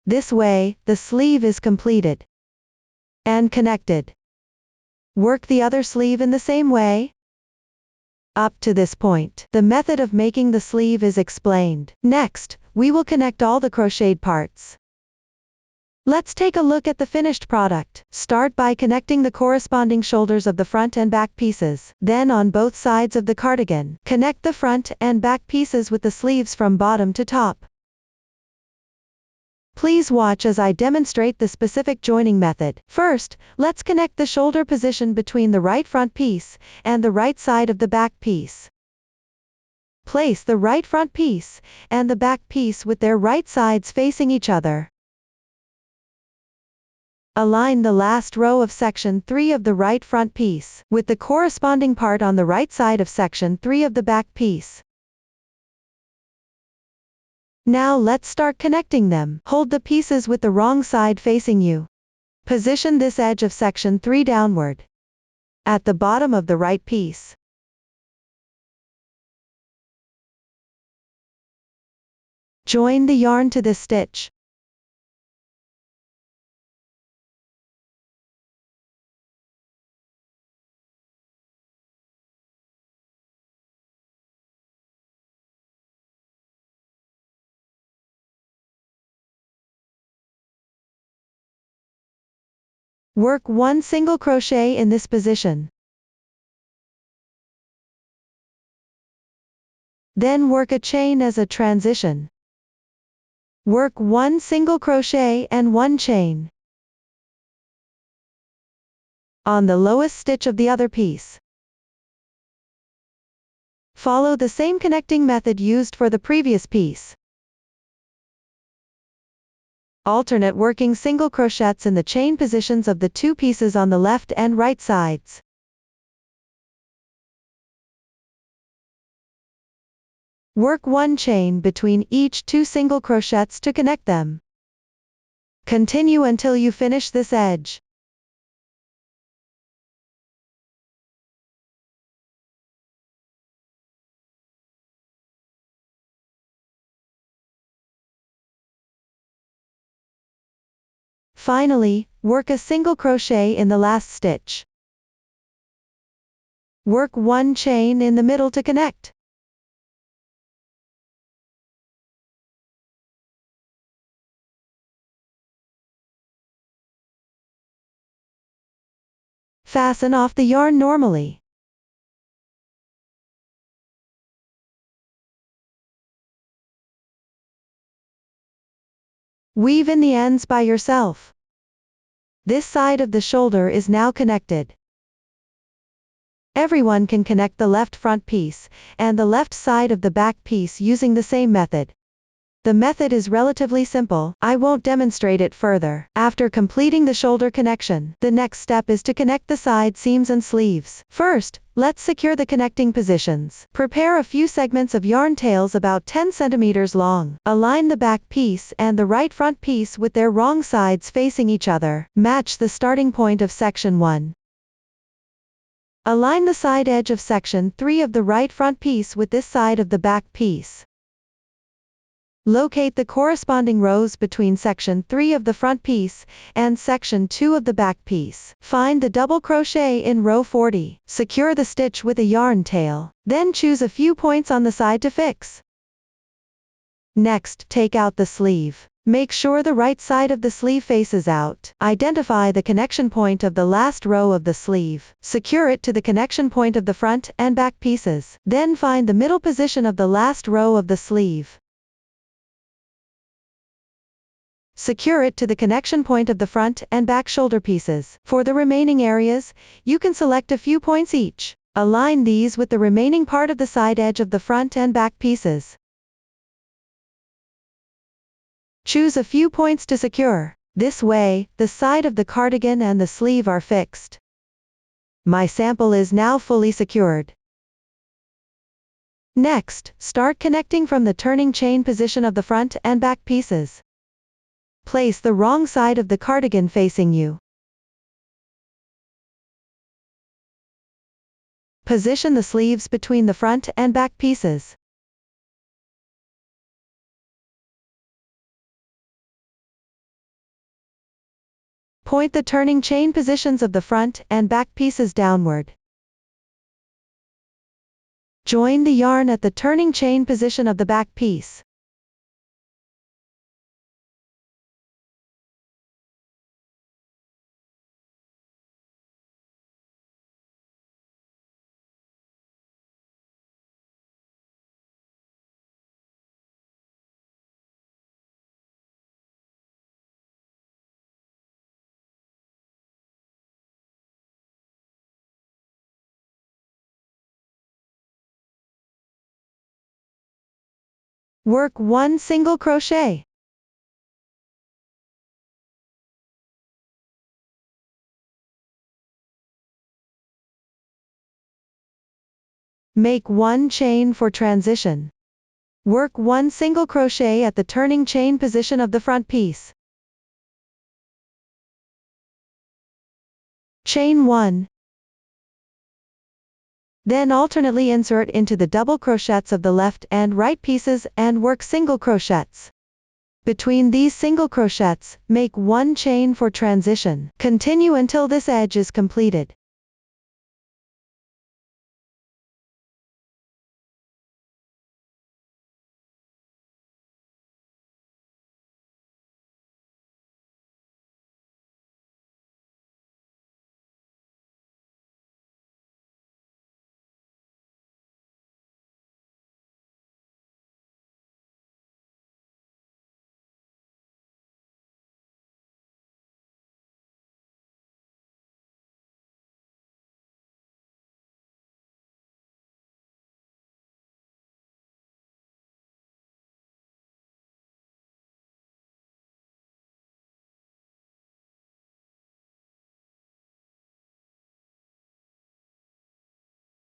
This way, the sleeve is completed and connected. Work the other sleeve in the same way. Up to this point, the method of making the sleeve is explained. Next, we will connect all the crocheted parts. Let's take a look at the finished product. Start by connecting the corresponding shoulders of the front and back pieces. Then on both sides of the cardigan, connect the front and back pieces with the sleeves from bottom to top. Please watch as I demonstrate the specific joining method. First, let's connect the shoulder position between the right front piece and the right side of the back piece. Place the right front piece and the back piece with their right sides facing each other. Align the last row of section 3 of the right front piece with the corresponding part on the right side of section 3 of the back piece. Now let's start connecting them. Hold the pieces with the wrong side facing you. Position this edge of section 3 downward at the bottom of the right piece. Join the yarn to this stitch. Work one single crochet in this position. Then work a chain as a transition. Work one single crochet and one chain on the lowest stitch of the other piece. Follow the same connecting method used for the previous piece. Alternate working single crochets in the chain positions of the two pieces on the left and right sides. Work one chain between each two single crochets to connect them. Continue until you finish this edge. Finally, work a single crochet in the last stitch. Work one chain in the middle to connect. Fasten off the yarn normally. Weave in the ends by yourself. This side of the shoulder is now connected. Everyone can connect the left front piece and the left side of the back piece using the same method. The method is relatively simple, I won't demonstrate it further. After completing the shoulder connection, the next step is to connect the side seams and sleeves. First, let's secure the connecting positions. Prepare a few segments of yarn tails about 10 centimeters long. Align the back piece and the right front piece with their wrong sides facing each other. Match the starting point of section 1. Align the side edge of section 3 of the right front piece with this side of the back piece. Locate the corresponding rows between section 3 of the front piece and section 2 of the back piece. Find the double crochet in row 40. Secure the stitch with a yarn tail. Then choose a few points on the side to fix. Next, take out the sleeve. Make sure the right side of the sleeve faces out. Identify the connection point of the last row of the sleeve. Secure it to the connection point of the front and back pieces. Then find the middle position of the last row of the sleeve. Secure it to the connection point of the front and back shoulder pieces. For the remaining areas, you can select a few points each. Align these with the remaining part of the side edge of the front and back pieces. Choose a few points to secure. This way, the side of the cardigan and the sleeve are fixed. My sample is now fully secured. Next, start connecting from the turning chain position of the front and back pieces. Place the wrong side of the cardigan facing you. Position the sleeves between the front and back pieces. Point the turning chain positions of the front and back pieces downward. Join the yarn at the turning chain position of the back piece. Work 1 single crochet. Make 1 chain for transition. Work 1 single crochet at the turning chain position of the front piece. Chain 1. Then alternately insert into the double crochets of the left and right pieces and work single crochets. Between these single crochets, make 1 chain for transition. Continue until this edge is completed.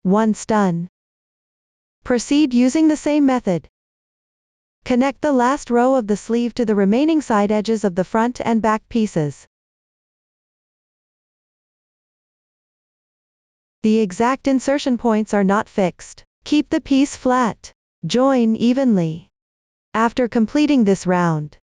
Once done, proceed using the same method. Connect the last row of the sleeve to the remaining side edges of the front and back pieces. The exact insertion points are not fixed. Keep the piece flat. Join evenly. After completing this round,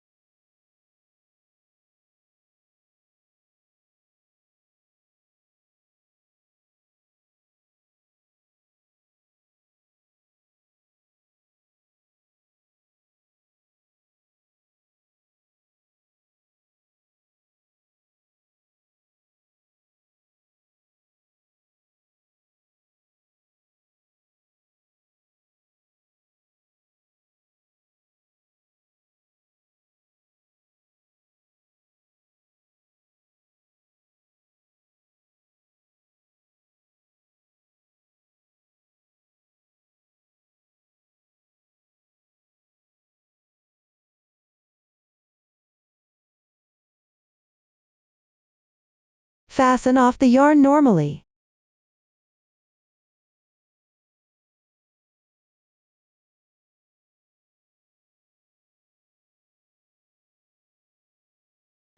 fasten off the yarn normally.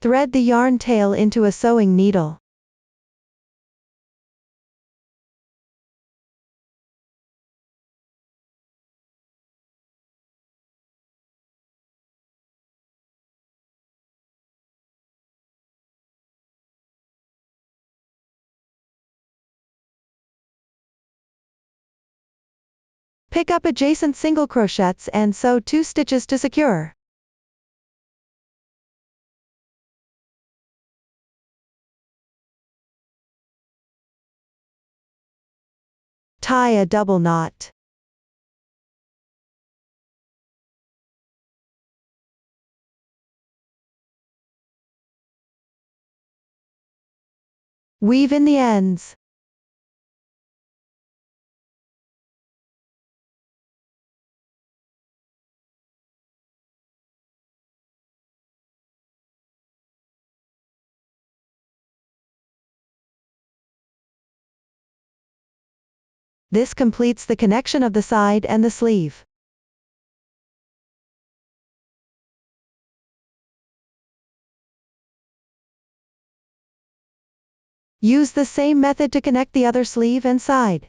Thread the yarn tail into a sewing needle. Pick up adjacent single crochets and sew 2 stitches to secure. Tie a double knot. Weave in the ends. This completes the connection of the side and the sleeve. Use the same method to connect the other sleeve and side.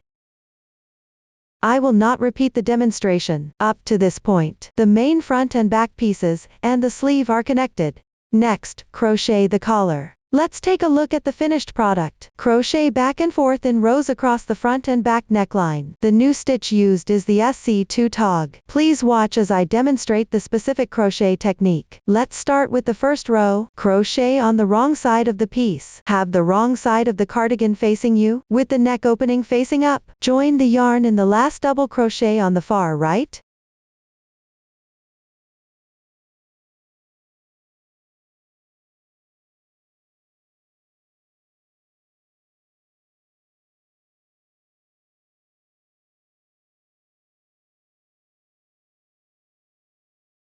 I will not repeat the demonstration. Up to this point, the main front and back pieces and the sleeve are connected. Next, crochet the collar. Let's take a look at the finished product. Crochet back and forth in rows across the front and back neckline. The new stitch used is the SC2 tog. Please watch as I demonstrate the specific crochet technique. Let's start with the first row. Crochet on the wrong side of the piece. Have the wrong side of the cardigan facing you, with the neck opening facing up. Join the yarn in the last double crochet on the far right.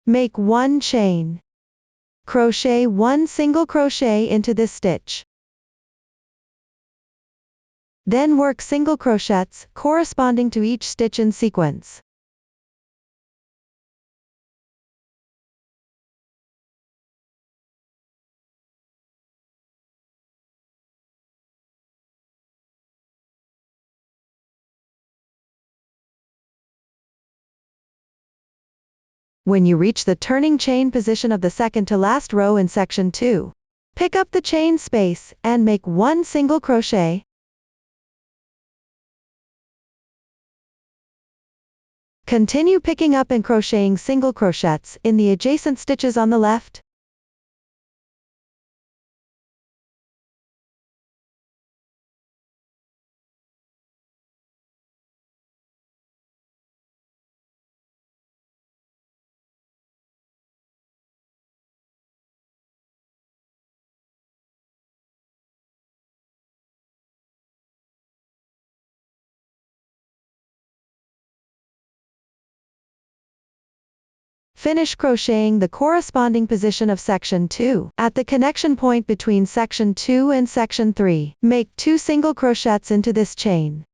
Make 1 chain. Crochet 1 single crochet into this stitch. Then work single crochets, corresponding to each stitch in sequence. When you reach the turning chain position of the second to last row in section 2, pick up the chain space, and make 1 single crochet. Continue picking up and crocheting single crochets in the adjacent stitches on the left. Finish crocheting the corresponding position of section 2. At the connection point between section 2 and section 3, make 2 single crochets into this chain.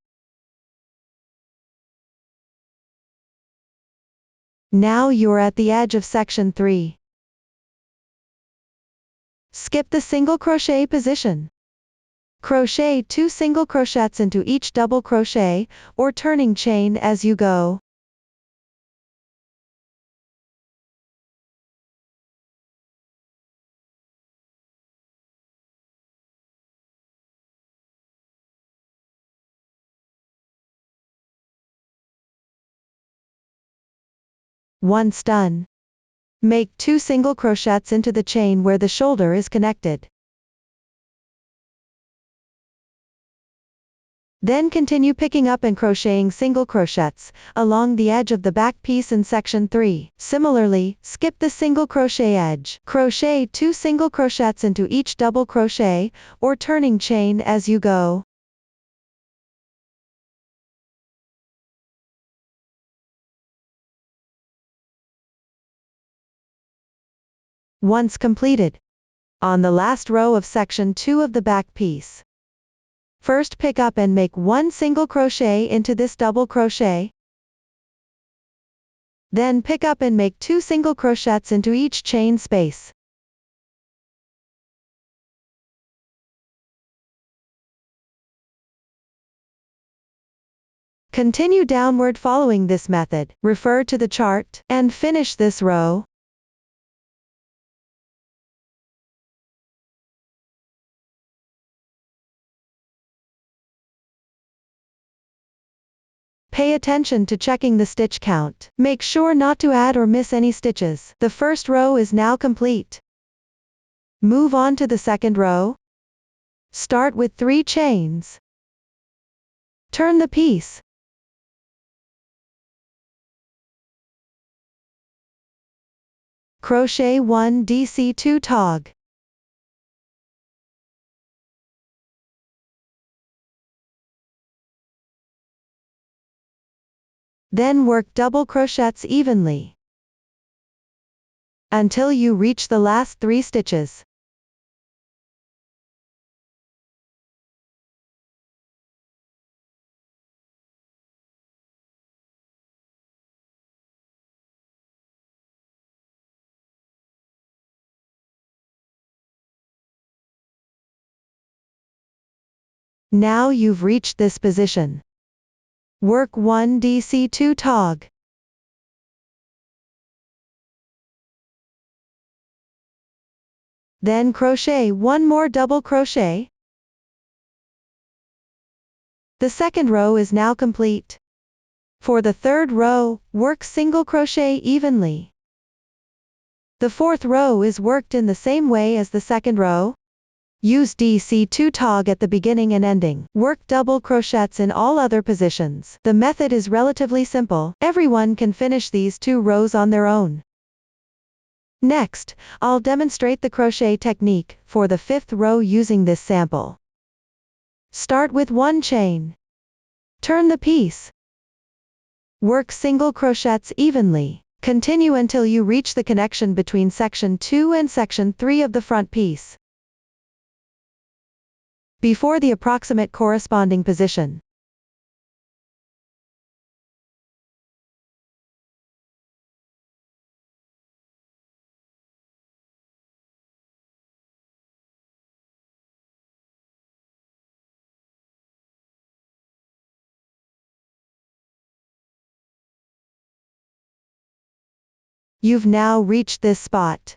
Now you're at the edge of section 3. Skip the single crochet position. Crochet 2 single crochets into each double crochet, or turning chain as you go. Once done, make 2 single crochets into the chain where the shoulder is connected. Then continue picking up and crocheting single crochets along the edge of the back piece in section 3. Similarly, skip the single crochet edge. Crochet 2 single crochets into each double crochet, or turning chain as you go. Once completed, on the last row of section 2 of the back piece, first pick up and make 1 single crochet into this double crochet. Then pick up and make 2 single crochets into each chain space. Continue downward following this method. Refer to the chart, and finish this row. Pay attention to checking the stitch count. Make sure not to add or miss any stitches. The first row is now complete. Move on to the second row. Start with 3 chains. Turn the piece. Crochet 1 DC2 tog. Then work double crochets evenly until you reach the last 3 stitches. Now you've reached this position. Work 1 DC2 tog. Then crochet one more double crochet. The second row is now complete. For the third row, work single crochet evenly. The fourth row is worked in the same way as the second row. Use DC2 tog at the beginning and ending. Work double crochets in all other positions. The method is relatively simple. Everyone can finish these 2 rows on their own. Next, I'll demonstrate the crochet technique for the 5th row using this sample. Start with 1 chain. Turn the piece. Work single crochets evenly. Continue until you reach the connection between section 2 and section 3 of the front piece. Before the approximate corresponding position. You've now reached this spot.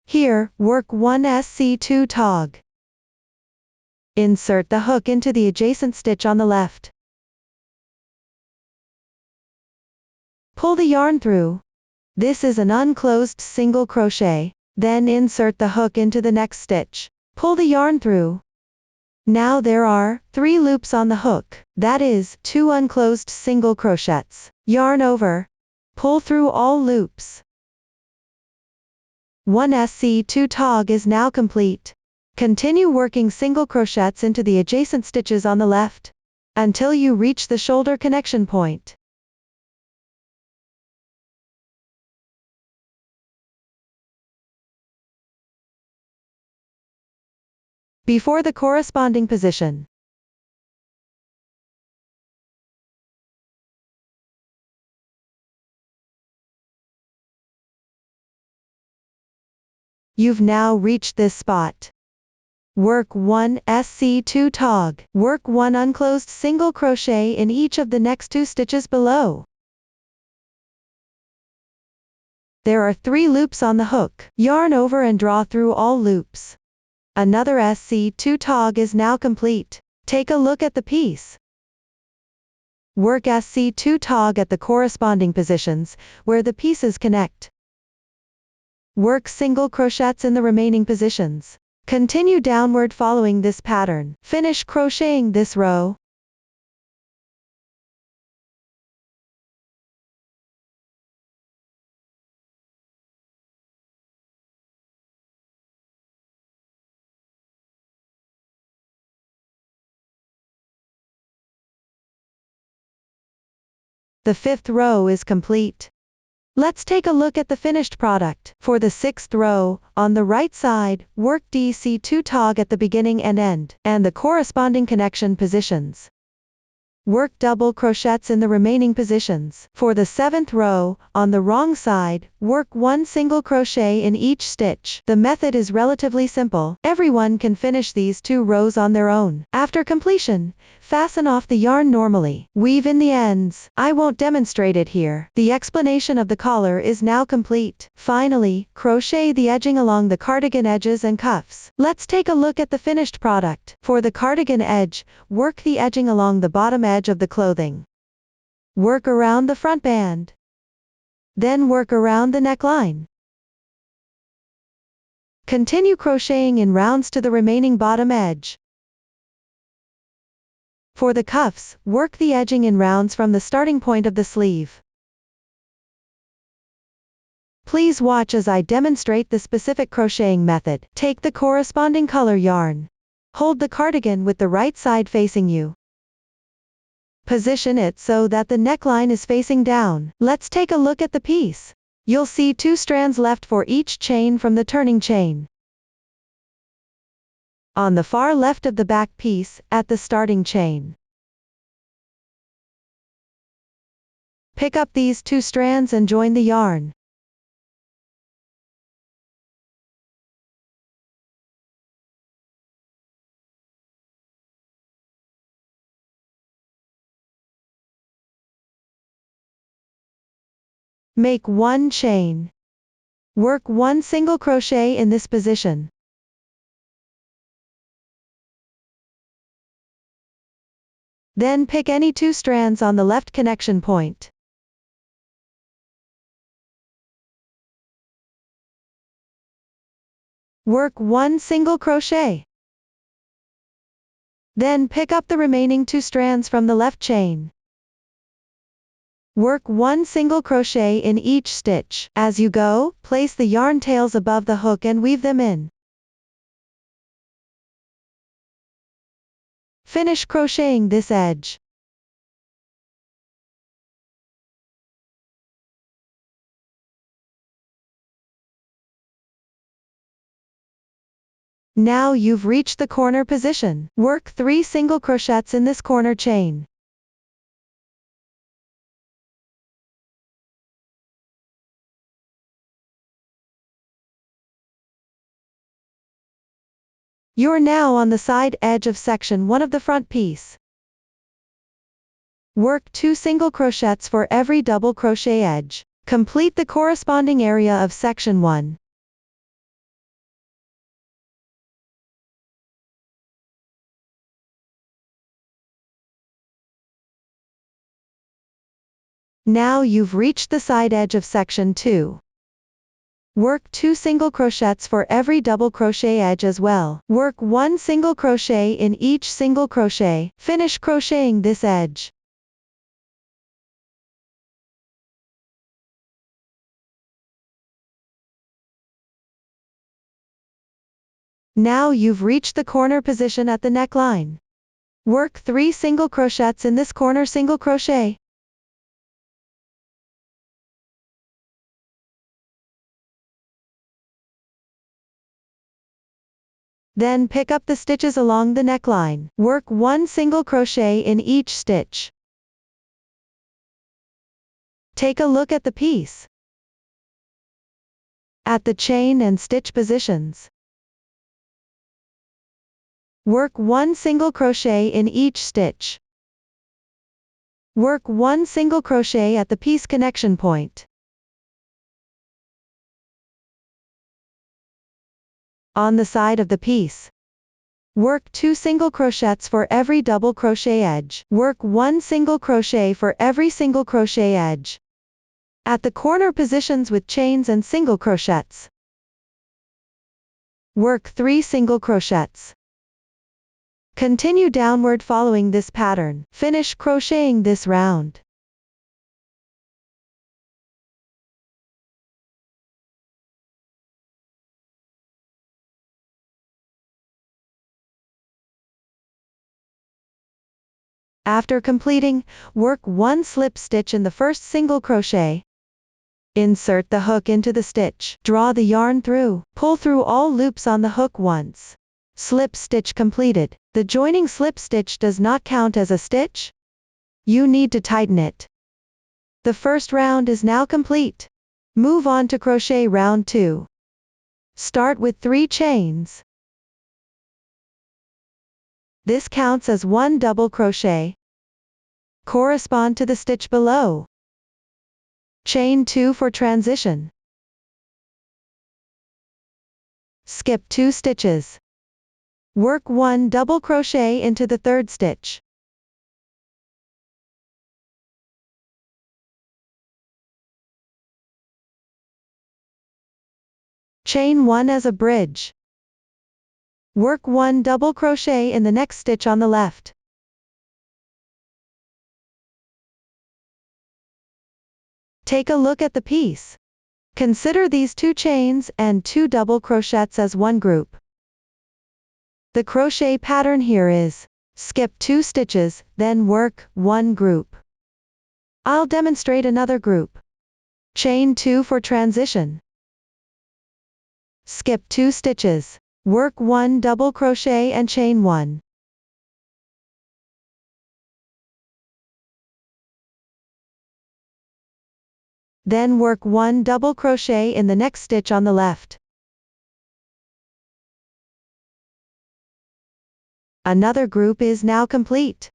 Here, work 1 SC2 tog. Insert the hook into the adjacent stitch on the left. Pull the yarn through. This is an unclosed single crochet. Then insert the hook into the next stitch. Pull the yarn through. Now there are 3 loops on the hook. That is, 2 unclosed single crochets. Yarn over. Pull through all loops. 1 SC2 tog is now complete. Continue working single crochets into the adjacent stitches on the left until you reach the shoulder connection point. Before the corresponding position. You've now reached this spot. Work 1 SC2 tog. Work 1 unclosed single crochet in each of the next 2 stitches below. There are 3 loops on the hook. Yarn over and draw through all loops. Another SC2 tog is now complete. Take a look at the piece. Work SC2 tog at the corresponding positions where the pieces connect. Work single crochets in the remaining positions. Continue downward following this pattern. Finish crocheting this row. The 5th row is complete. Let's take a look at the finished product. For the 6th row, on the right side, work DC2 tog at the beginning and end, and the corresponding connection positions. Work double crochets in the remaining positions. For the 7th row, on the wrong side, work 1 single crochet in each stitch. The method is relatively simple. Everyone can finish these 2 rows on their own. After completion, fasten off the yarn normally. Weave in the ends. I won't demonstrate it here. The explanation of the collar is now complete. Finally, crochet the edging along the cardigan edges and cuffs. Let's take a look at the finished product. For the cardigan edge, work the edging along the bottom edge of the clothing. Work around the front band. Then work around the neckline. Continue crocheting in rounds to the remaining bottom edge. For the cuffs, work the edging in rounds from the starting point of the sleeve. Please watch as I demonstrate the specific crocheting method. Take the corresponding color yarn. Hold the cardigan with the right side facing you. Position it so that the neckline is facing down. Let's take a look at the piece. You'll see 2 strands left for each chain from the turning chain. On the far left of the back piece, at the starting chain. Pick up these 2 strands and join the yarn. Make 1 chain. Work 1 single crochet in this position. Then pick any 2 strands on the left connection point. Work 1 single crochet. Then pick up the remaining 2 strands from the left chain. Work 1 single crochet in each stitch. As you go, place the yarn tails above the hook and weave them in. Finish crocheting this edge. Now you've reached the corner position. Work 3 single crochets in this corner chain. You're now on the side edge of section 1 of the front piece. Work 2 single crochets for every double crochet edge. Complete the corresponding area of section 1. Now you've reached the side edge of section 2. Work 2 single crochets for every double crochet edge as well. Work 1 single crochet in each single crochet. Finish crocheting this edge. Now you've reached the corner position at the neckline. Work 3 single crochets in this corner single crochet. Then pick up the stitches along the neckline. Work 1 single crochet in each stitch. Take a look at the piece. At the chain and stitch positions. Work 1 single crochet in each stitch. Work 1 single crochet at the piece connection point. On the side of the piece. Work 2 single crochets for every double crochet edge. Work 1 single crochet for every single crochet edge. At the corner positions with chains and single crochets. Work 3 single crochets. Continue downward following this pattern. Finish crocheting this round. After completing, work 1 slip stitch in the first single crochet. Insert the hook into the stitch. Draw the yarn through. Pull through all loops on the hook once. Slip stitch completed. The joining slip stitch does not count as a stitch. You need to tighten it. The first round is now complete. Move on to crochet round 2. Start with 3 chains. This counts as 1 double crochet. Correspond to the stitch below. Chain 2 for transition. Skip 2 stitches. Work 1 double crochet into the third stitch. Chain 1 as a bridge. Work 1 double crochet in the next stitch on the left. Take a look at the piece. Consider these 2 chains and 2 double crochets as one group. The crochet pattern here is skip 2 stitches, then work 1 group. I'll demonstrate another group. Chain 2 for transition. Skip 2 stitches. Work 1 double crochet and chain 1. Then work 1 double crochet in the next stitch on the left. Another group is now complete.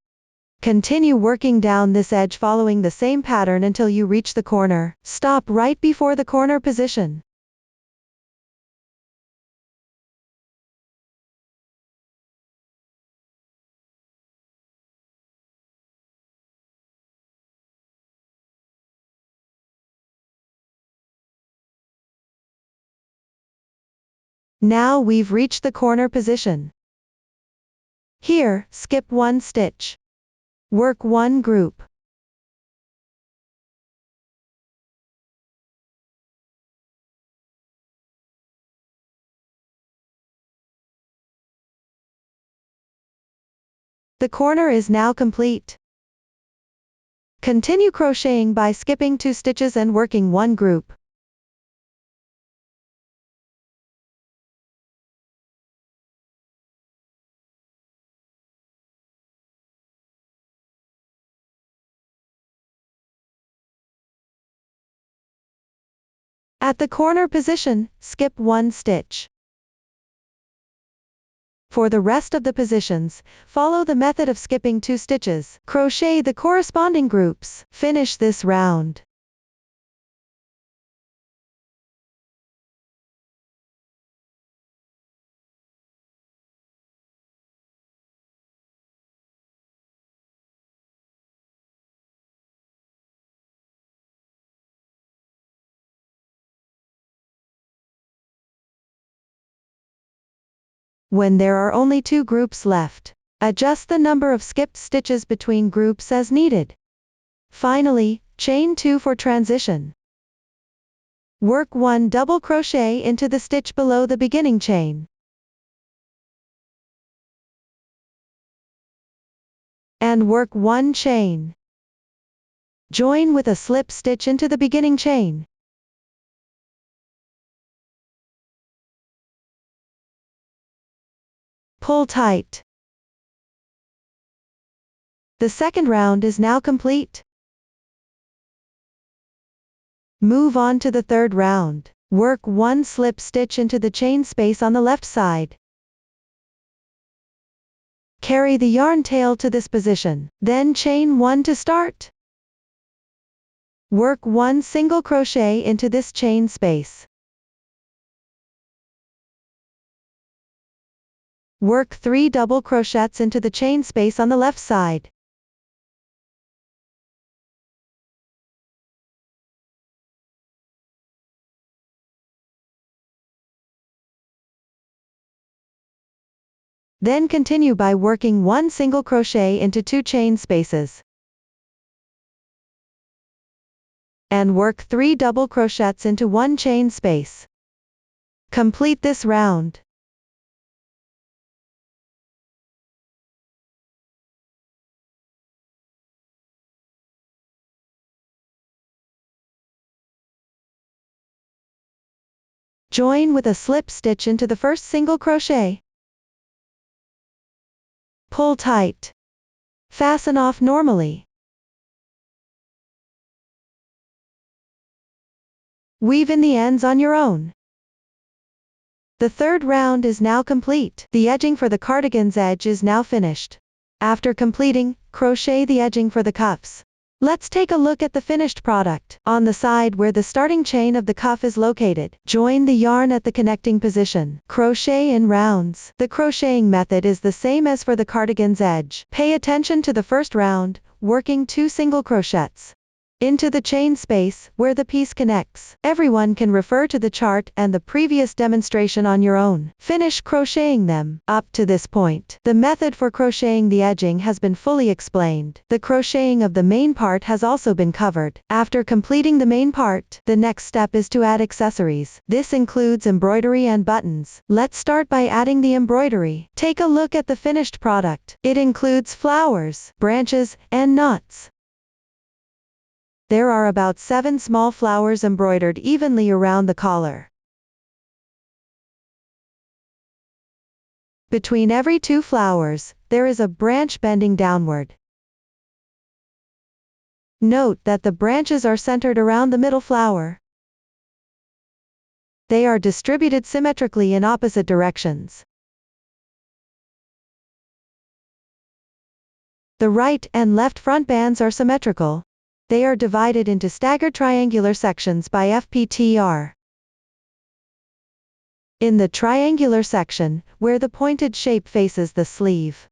Continue working down this edge following the same pattern until you reach the corner. Stop right before the corner position. Now we've reached the corner position. Here, skip one stitch. Work one group. The corner is now complete. Continue crocheting by skipping 2 stitches and working one group. At the corner position, skip 1 stitch. For the rest of the positions, follow the method of skipping 2 stitches. Crochet the corresponding groups. Finish this round. When there are only 2 groups left, adjust the number of skipped stitches between groups as needed. Finally, chain 2 for transition. Work 1 double crochet into the stitch below the beginning chain. And work 1 chain. Join with a slip stitch into the beginning chain. Pull tight. The second round is now complete. Move on to the third round. Work 1 slip stitch into the chain space on the left side. Carry the yarn tail to this position, then chain 1 to start. Work 1 single crochet into this chain space. Work 3 double crochets into the chain space on the left side. Then continue by working 1 single crochet into 2 chain spaces. And work 3 double crochets into 1 chain space. Complete this round. Join with a slip stitch into the first single crochet. Pull tight. Fasten off normally. Weave in the ends on your own. The third round is now complete. The edging for the cardigan's edge is now finished. After completing, crochet the edging for the cuffs. Let's take a look at the finished product. On the side where the starting chain of the cuff is located, join the yarn at the connecting position. Crochet in rounds. The crocheting method is the same as for the cardigan's edge. Pay attention to the first round, working 2 single crochets into the chain space where the piece connects. Everyone can refer to the chart and the previous demonstration on your own. Finish crocheting them. Up to this point, the method for crocheting the edging has been fully explained. The crocheting of the main part has also been covered. After completing the main part, the next step is to add accessories. This includes embroidery and buttons. Let's start by adding the embroidery. Take a look at the finished product. It includes flowers, branches, and knots. There are about 7 small flowers embroidered evenly around the collar. Between every 2 flowers, there is a branch bending downward. Note that the branches are centered around the middle flower. They are distributed symmetrically in opposite directions. The right and left front bands are symmetrical. They are divided into staggered triangular sections by FPTR. In the triangular section, where the pointed shape faces the sleeve,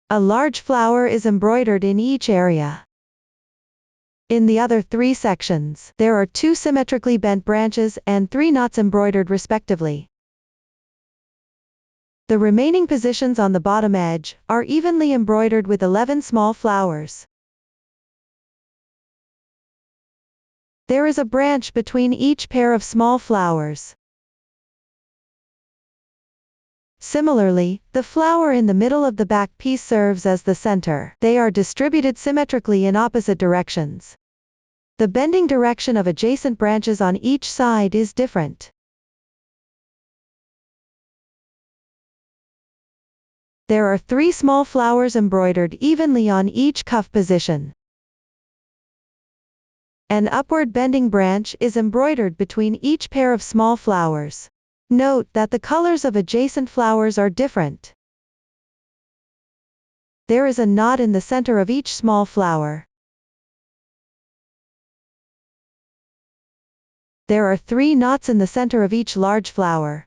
a large flower is embroidered in each area. In the other 3 sections, there are 2 symmetrically bent branches and 3 knots embroidered respectively. The remaining positions on the bottom edge are evenly embroidered with 11 small flowers. There is a branch between each pair of small flowers. Similarly, the flower in the middle of the back piece serves as the center. They are distributed symmetrically in opposite directions. The bending direction of adjacent branches on each side is different. There are 3 small flowers embroidered evenly on each cuff position. An upward bending branch is embroidered between each pair of small flowers. Note that the colors of adjacent flowers are different. There is a knot in the center of each small flower. There are 3 knots in the center of each large flower.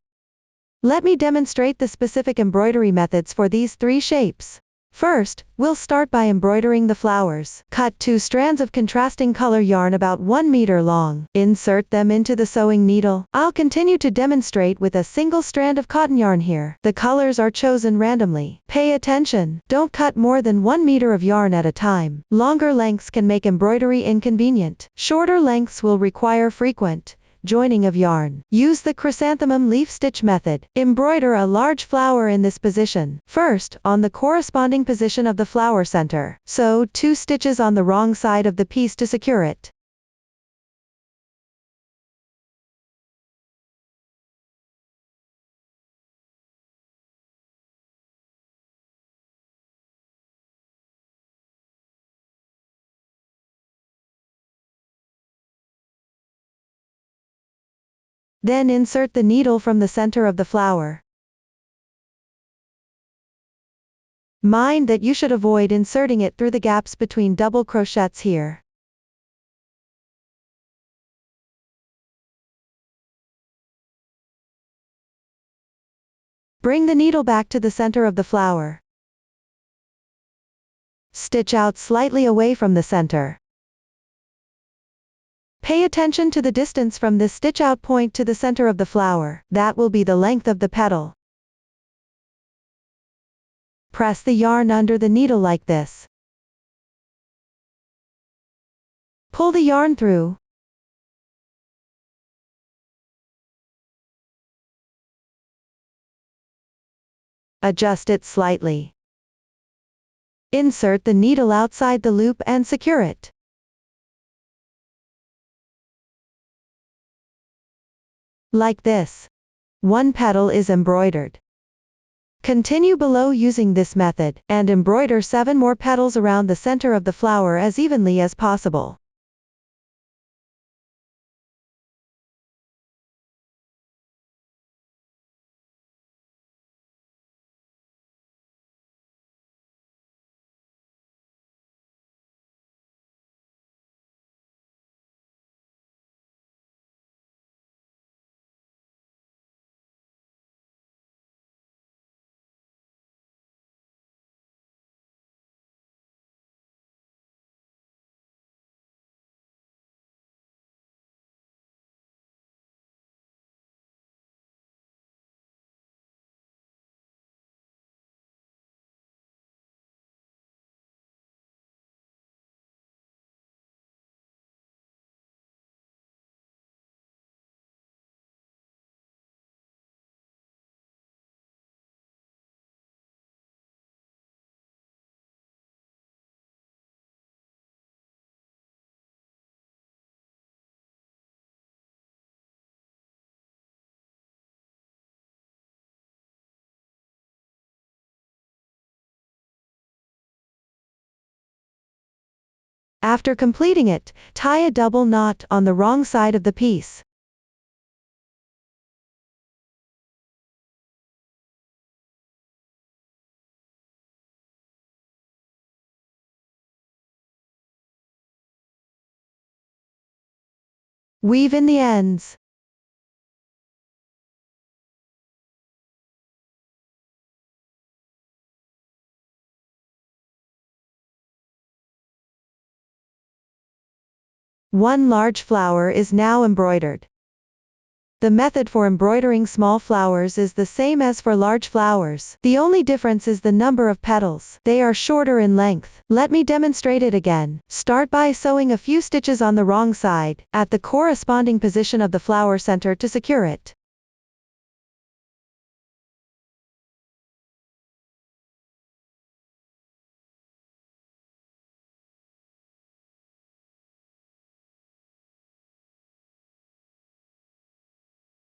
Let me demonstrate the specific embroidery methods for these 3 shapes. First, we'll start by embroidering the flowers. Cut 2 strands of contrasting color yarn about 1 meter long. Insert them into the sewing needle. I'll continue to demonstrate with a single strand of cotton yarn here. The colors are chosen randomly. Pay attention. Don't cut more than 1 meter of yarn at a time. Longer lengths can make embroidery inconvenient. Shorter lengths will require frequent joining of yarn. Use the chrysanthemum leaf stitch method. Embroider a large flower in this position. First, on the corresponding position of the flower center. Sew 2 stitches on the wrong side of the piece to secure it. Then insert the needle from the center of the flower. Mind that you should avoid inserting it through the gaps between double crochets here. Bring the needle back to the center of the flower. Stitch out slightly away from the center. Pay attention to the distance from this stitch out point to the center of the flower. That will be the length of the petal. Press the yarn under the needle like this. Pull the yarn through. Adjust it slightly. Insert the needle outside the loop and secure it. Like this. 1 petal is embroidered. Continue below using this method, and embroider 7 more petals around the center of the flower as evenly as possible. After completing it, tie a double knot on the wrong side of the piece. Weave in the ends. One large flower is now embroidered. The method for embroidering small flowers is the same as for large flowers. The only difference is the number of petals. They are shorter in length. Let me demonstrate it again. Start by sewing a few stitches on the wrong side, at the corresponding position of the flower center to secure it.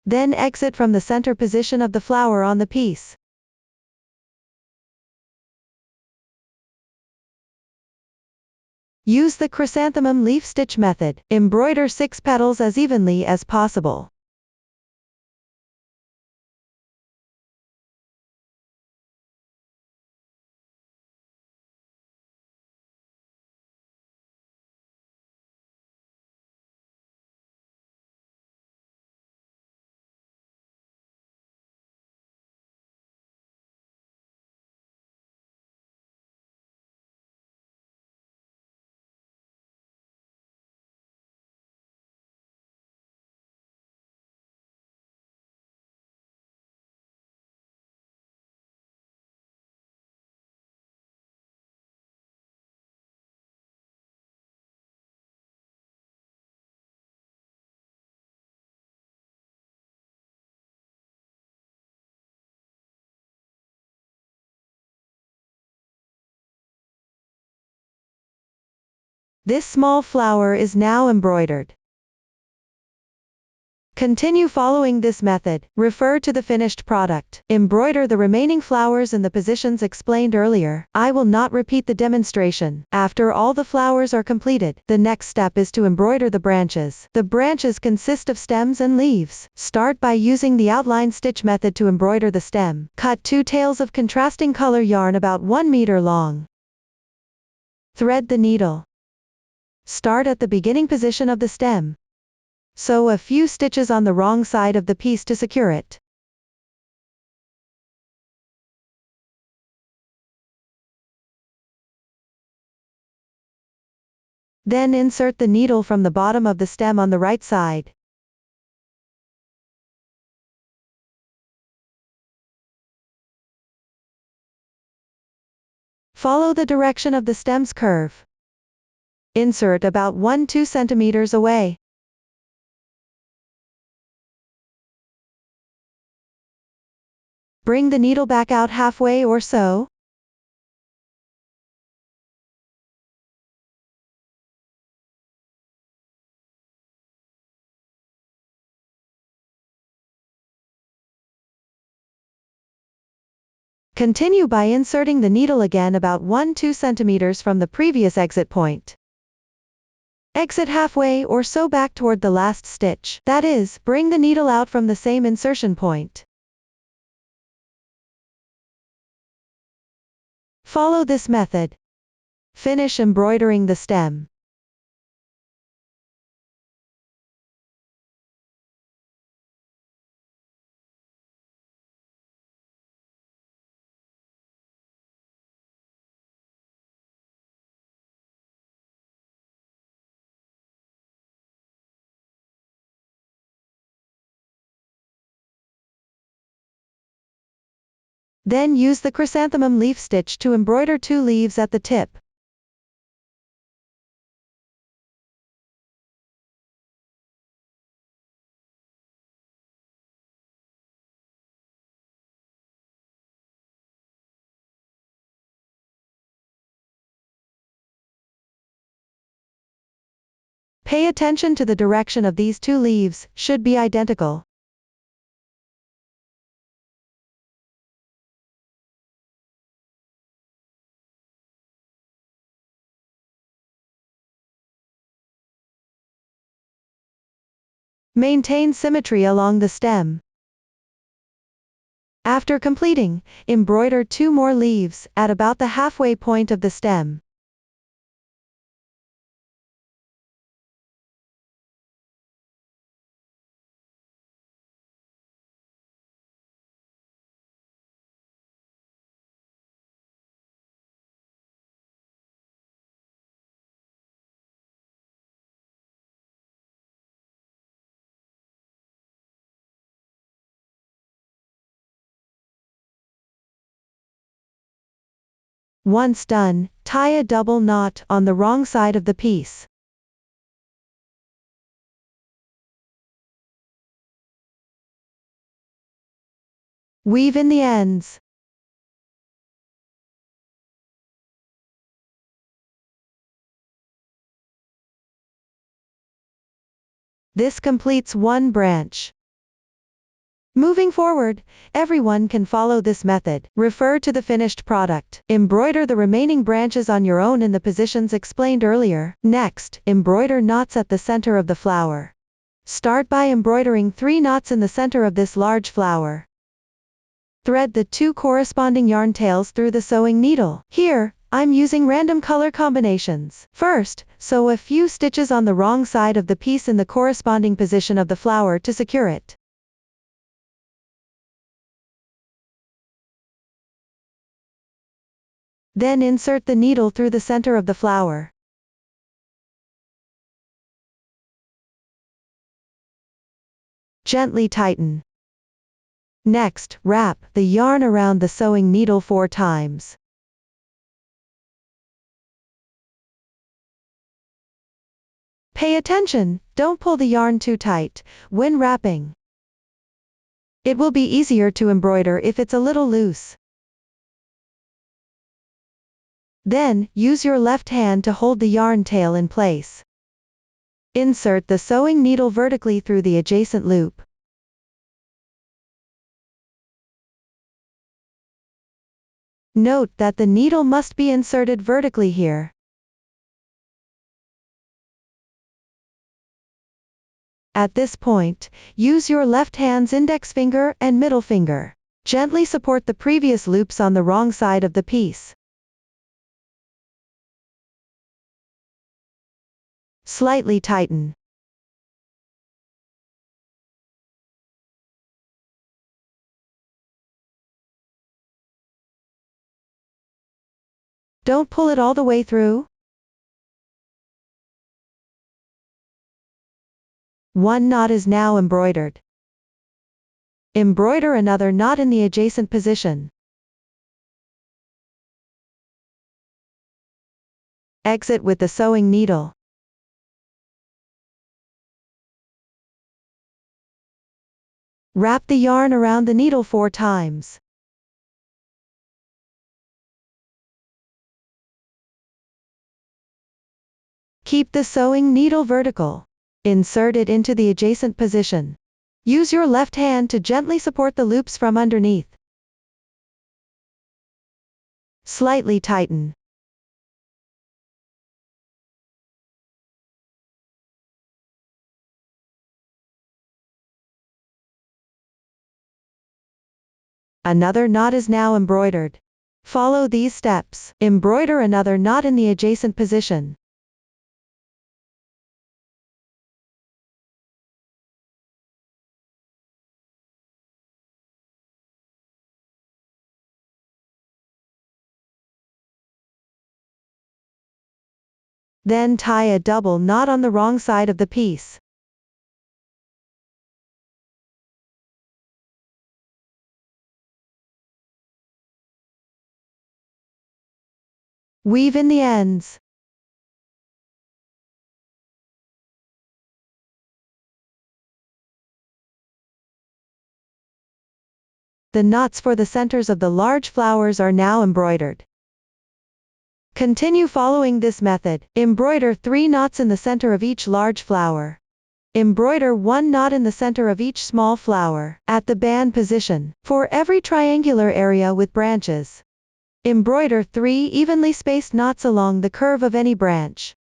Then exit from the center position of the flower on the piece. Use the chrysanthemum leaf stitch method. Embroider 6 petals as evenly as possible. This small flower is now embroidered. Continue following this method. Refer to the finished product. Embroider the remaining flowers in the positions explained earlier. I will not repeat the demonstration. After all the flowers are completed, the next step is to embroider the branches. The branches consist of stems and leaves. Start by using the outline stitch method to embroider the stem. Cut 2 tails of contrasting color yarn about 1 meter long. Thread the needle. Start at the beginning position of the stem. Sew a few stitches on the wrong side of the piece to secure it. Then insert the needle from the bottom of the stem on the right side. Follow the direction of the stem's curve. Insert about 1-2 centimeters away. Bring the needle back out halfway or so. Continue by inserting the needle again about 1-2 centimeters from the previous exit point. Exit halfway or so back toward the last stitch. That is, bring the needle out from the same insertion point. Follow this method. Finish embroidering the stem. Then use the chrysanthemum leaf stitch to embroider 2 leaves at the tip. Pay attention to the direction of these 2 leaves, should be identical. Maintain symmetry along the stem. After completing, embroider 2 more leaves, at about the halfway point of the stem. Once done, tie a double knot on the wrong side of the piece. Weave in the ends. This completes one branch. Moving forward, everyone can follow this method. Refer to the finished product. Embroider the remaining branches on your own in the positions explained earlier. Next, embroider knots at the center of the flower. Start by embroidering 3 knots in the center of this large flower. Thread the 2 corresponding yarn tails through the sewing needle. Here, I'm using random color combinations. First, sew a few stitches on the wrong side of the piece in the corresponding position of the flower to secure it. Then insert the needle through the center of the flower. Gently tighten. Next, wrap the yarn around the sewing needle 4 times. Pay attention, don't pull the yarn too tight when wrapping. It will be easier to embroider if it's a little loose. Then, use your left hand to hold the yarn tail in place. Insert the sewing needle vertically through the adjacent loop. Note that the needle must be inserted vertically here. At this point, use your left hand's index finger and middle finger. Gently support the previous loops on the wrong side of the piece. Slightly tighten. Don't pull it all the way through. One knot is now embroidered. Embroider another knot in the adjacent position. Exit with the sewing needle. Wrap the yarn around the needle 4 times. Keep the sewing needle vertical. Insert it into the adjacent position. Use your left hand to gently support the loops from underneath. Slightly tighten. Another knot is now embroidered. Follow these steps. Embroider another knot in the adjacent position. Then tie a double knot on the wrong side of the piece. Weave in the ends. The knots for the centers of the large flowers are now embroidered. Continue following this method. Embroider 3 knots in the center of each large flower. Embroider 1 knot in the center of each small flower, at the band position, for every triangular area with branches. Embroider 3 evenly spaced knots along the curve of any branch.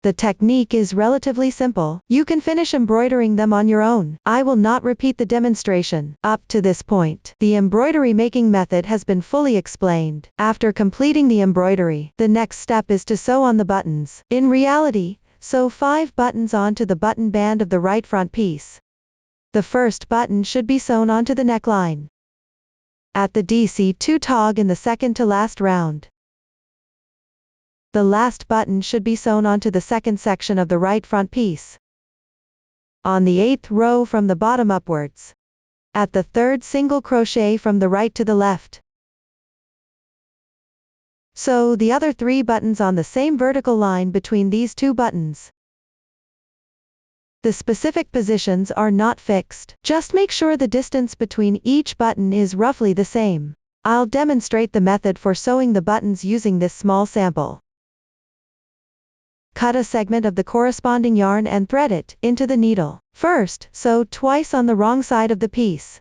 The technique is relatively simple. You can finish embroidering them on your own. I will not repeat the demonstration. Up to this point, the embroidery making method has been fully explained. After completing the embroidery, the next step is to sew on the buttons. In reality, sew 5 buttons onto the button band of the right front piece. The first button should be sewn onto the neckline. At the DC2 tog in the second to last round. The last button should be sewn onto the second section of the right front piece. On the 8th row from the bottom upwards. At the 3rd single crochet from the right to the left. Sew the other 3 buttons on the same vertical line between these 2 buttons. The specific positions are not fixed. Just make sure the distance between each button is roughly the same. I'll demonstrate the method for sewing the buttons using this small sample. Cut a segment of the corresponding yarn and thread it into the needle. First, sew twice on the wrong side of the piece,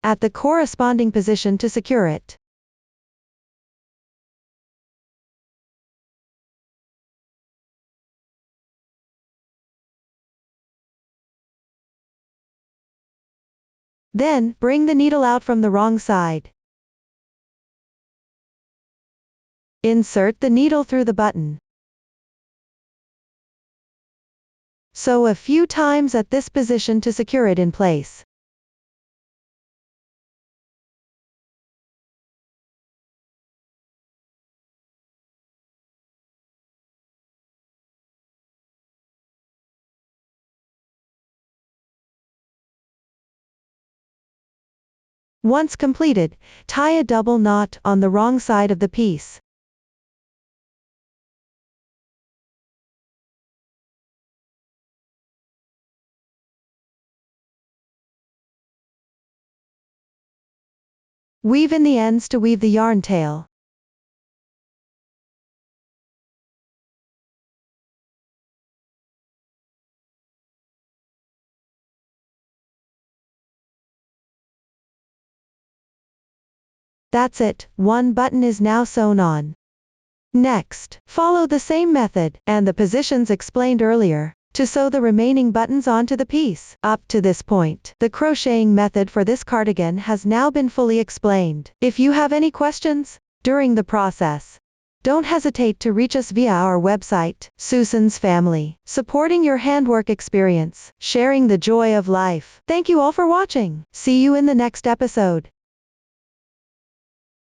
at the corresponding position to secure it. Then, bring the needle out from the wrong side. Insert the needle through the button. Sew a few times at this position to secure it in place. Once completed, tie a double knot on the wrong side of the piece. Weave in the ends to weave the yarn tail. That's it, one button is now sewn on. Next, follow the same method, and the positions explained earlier, to sew the remaining buttons onto the piece. Up to this point, the crocheting method for this cardigan has now been fully explained. If you have any questions during the process, don't hesitate to reach us via our website, Susan's Family, supporting your handwork experience, sharing the joy of life. Thank you all for watching. See you in the next episode.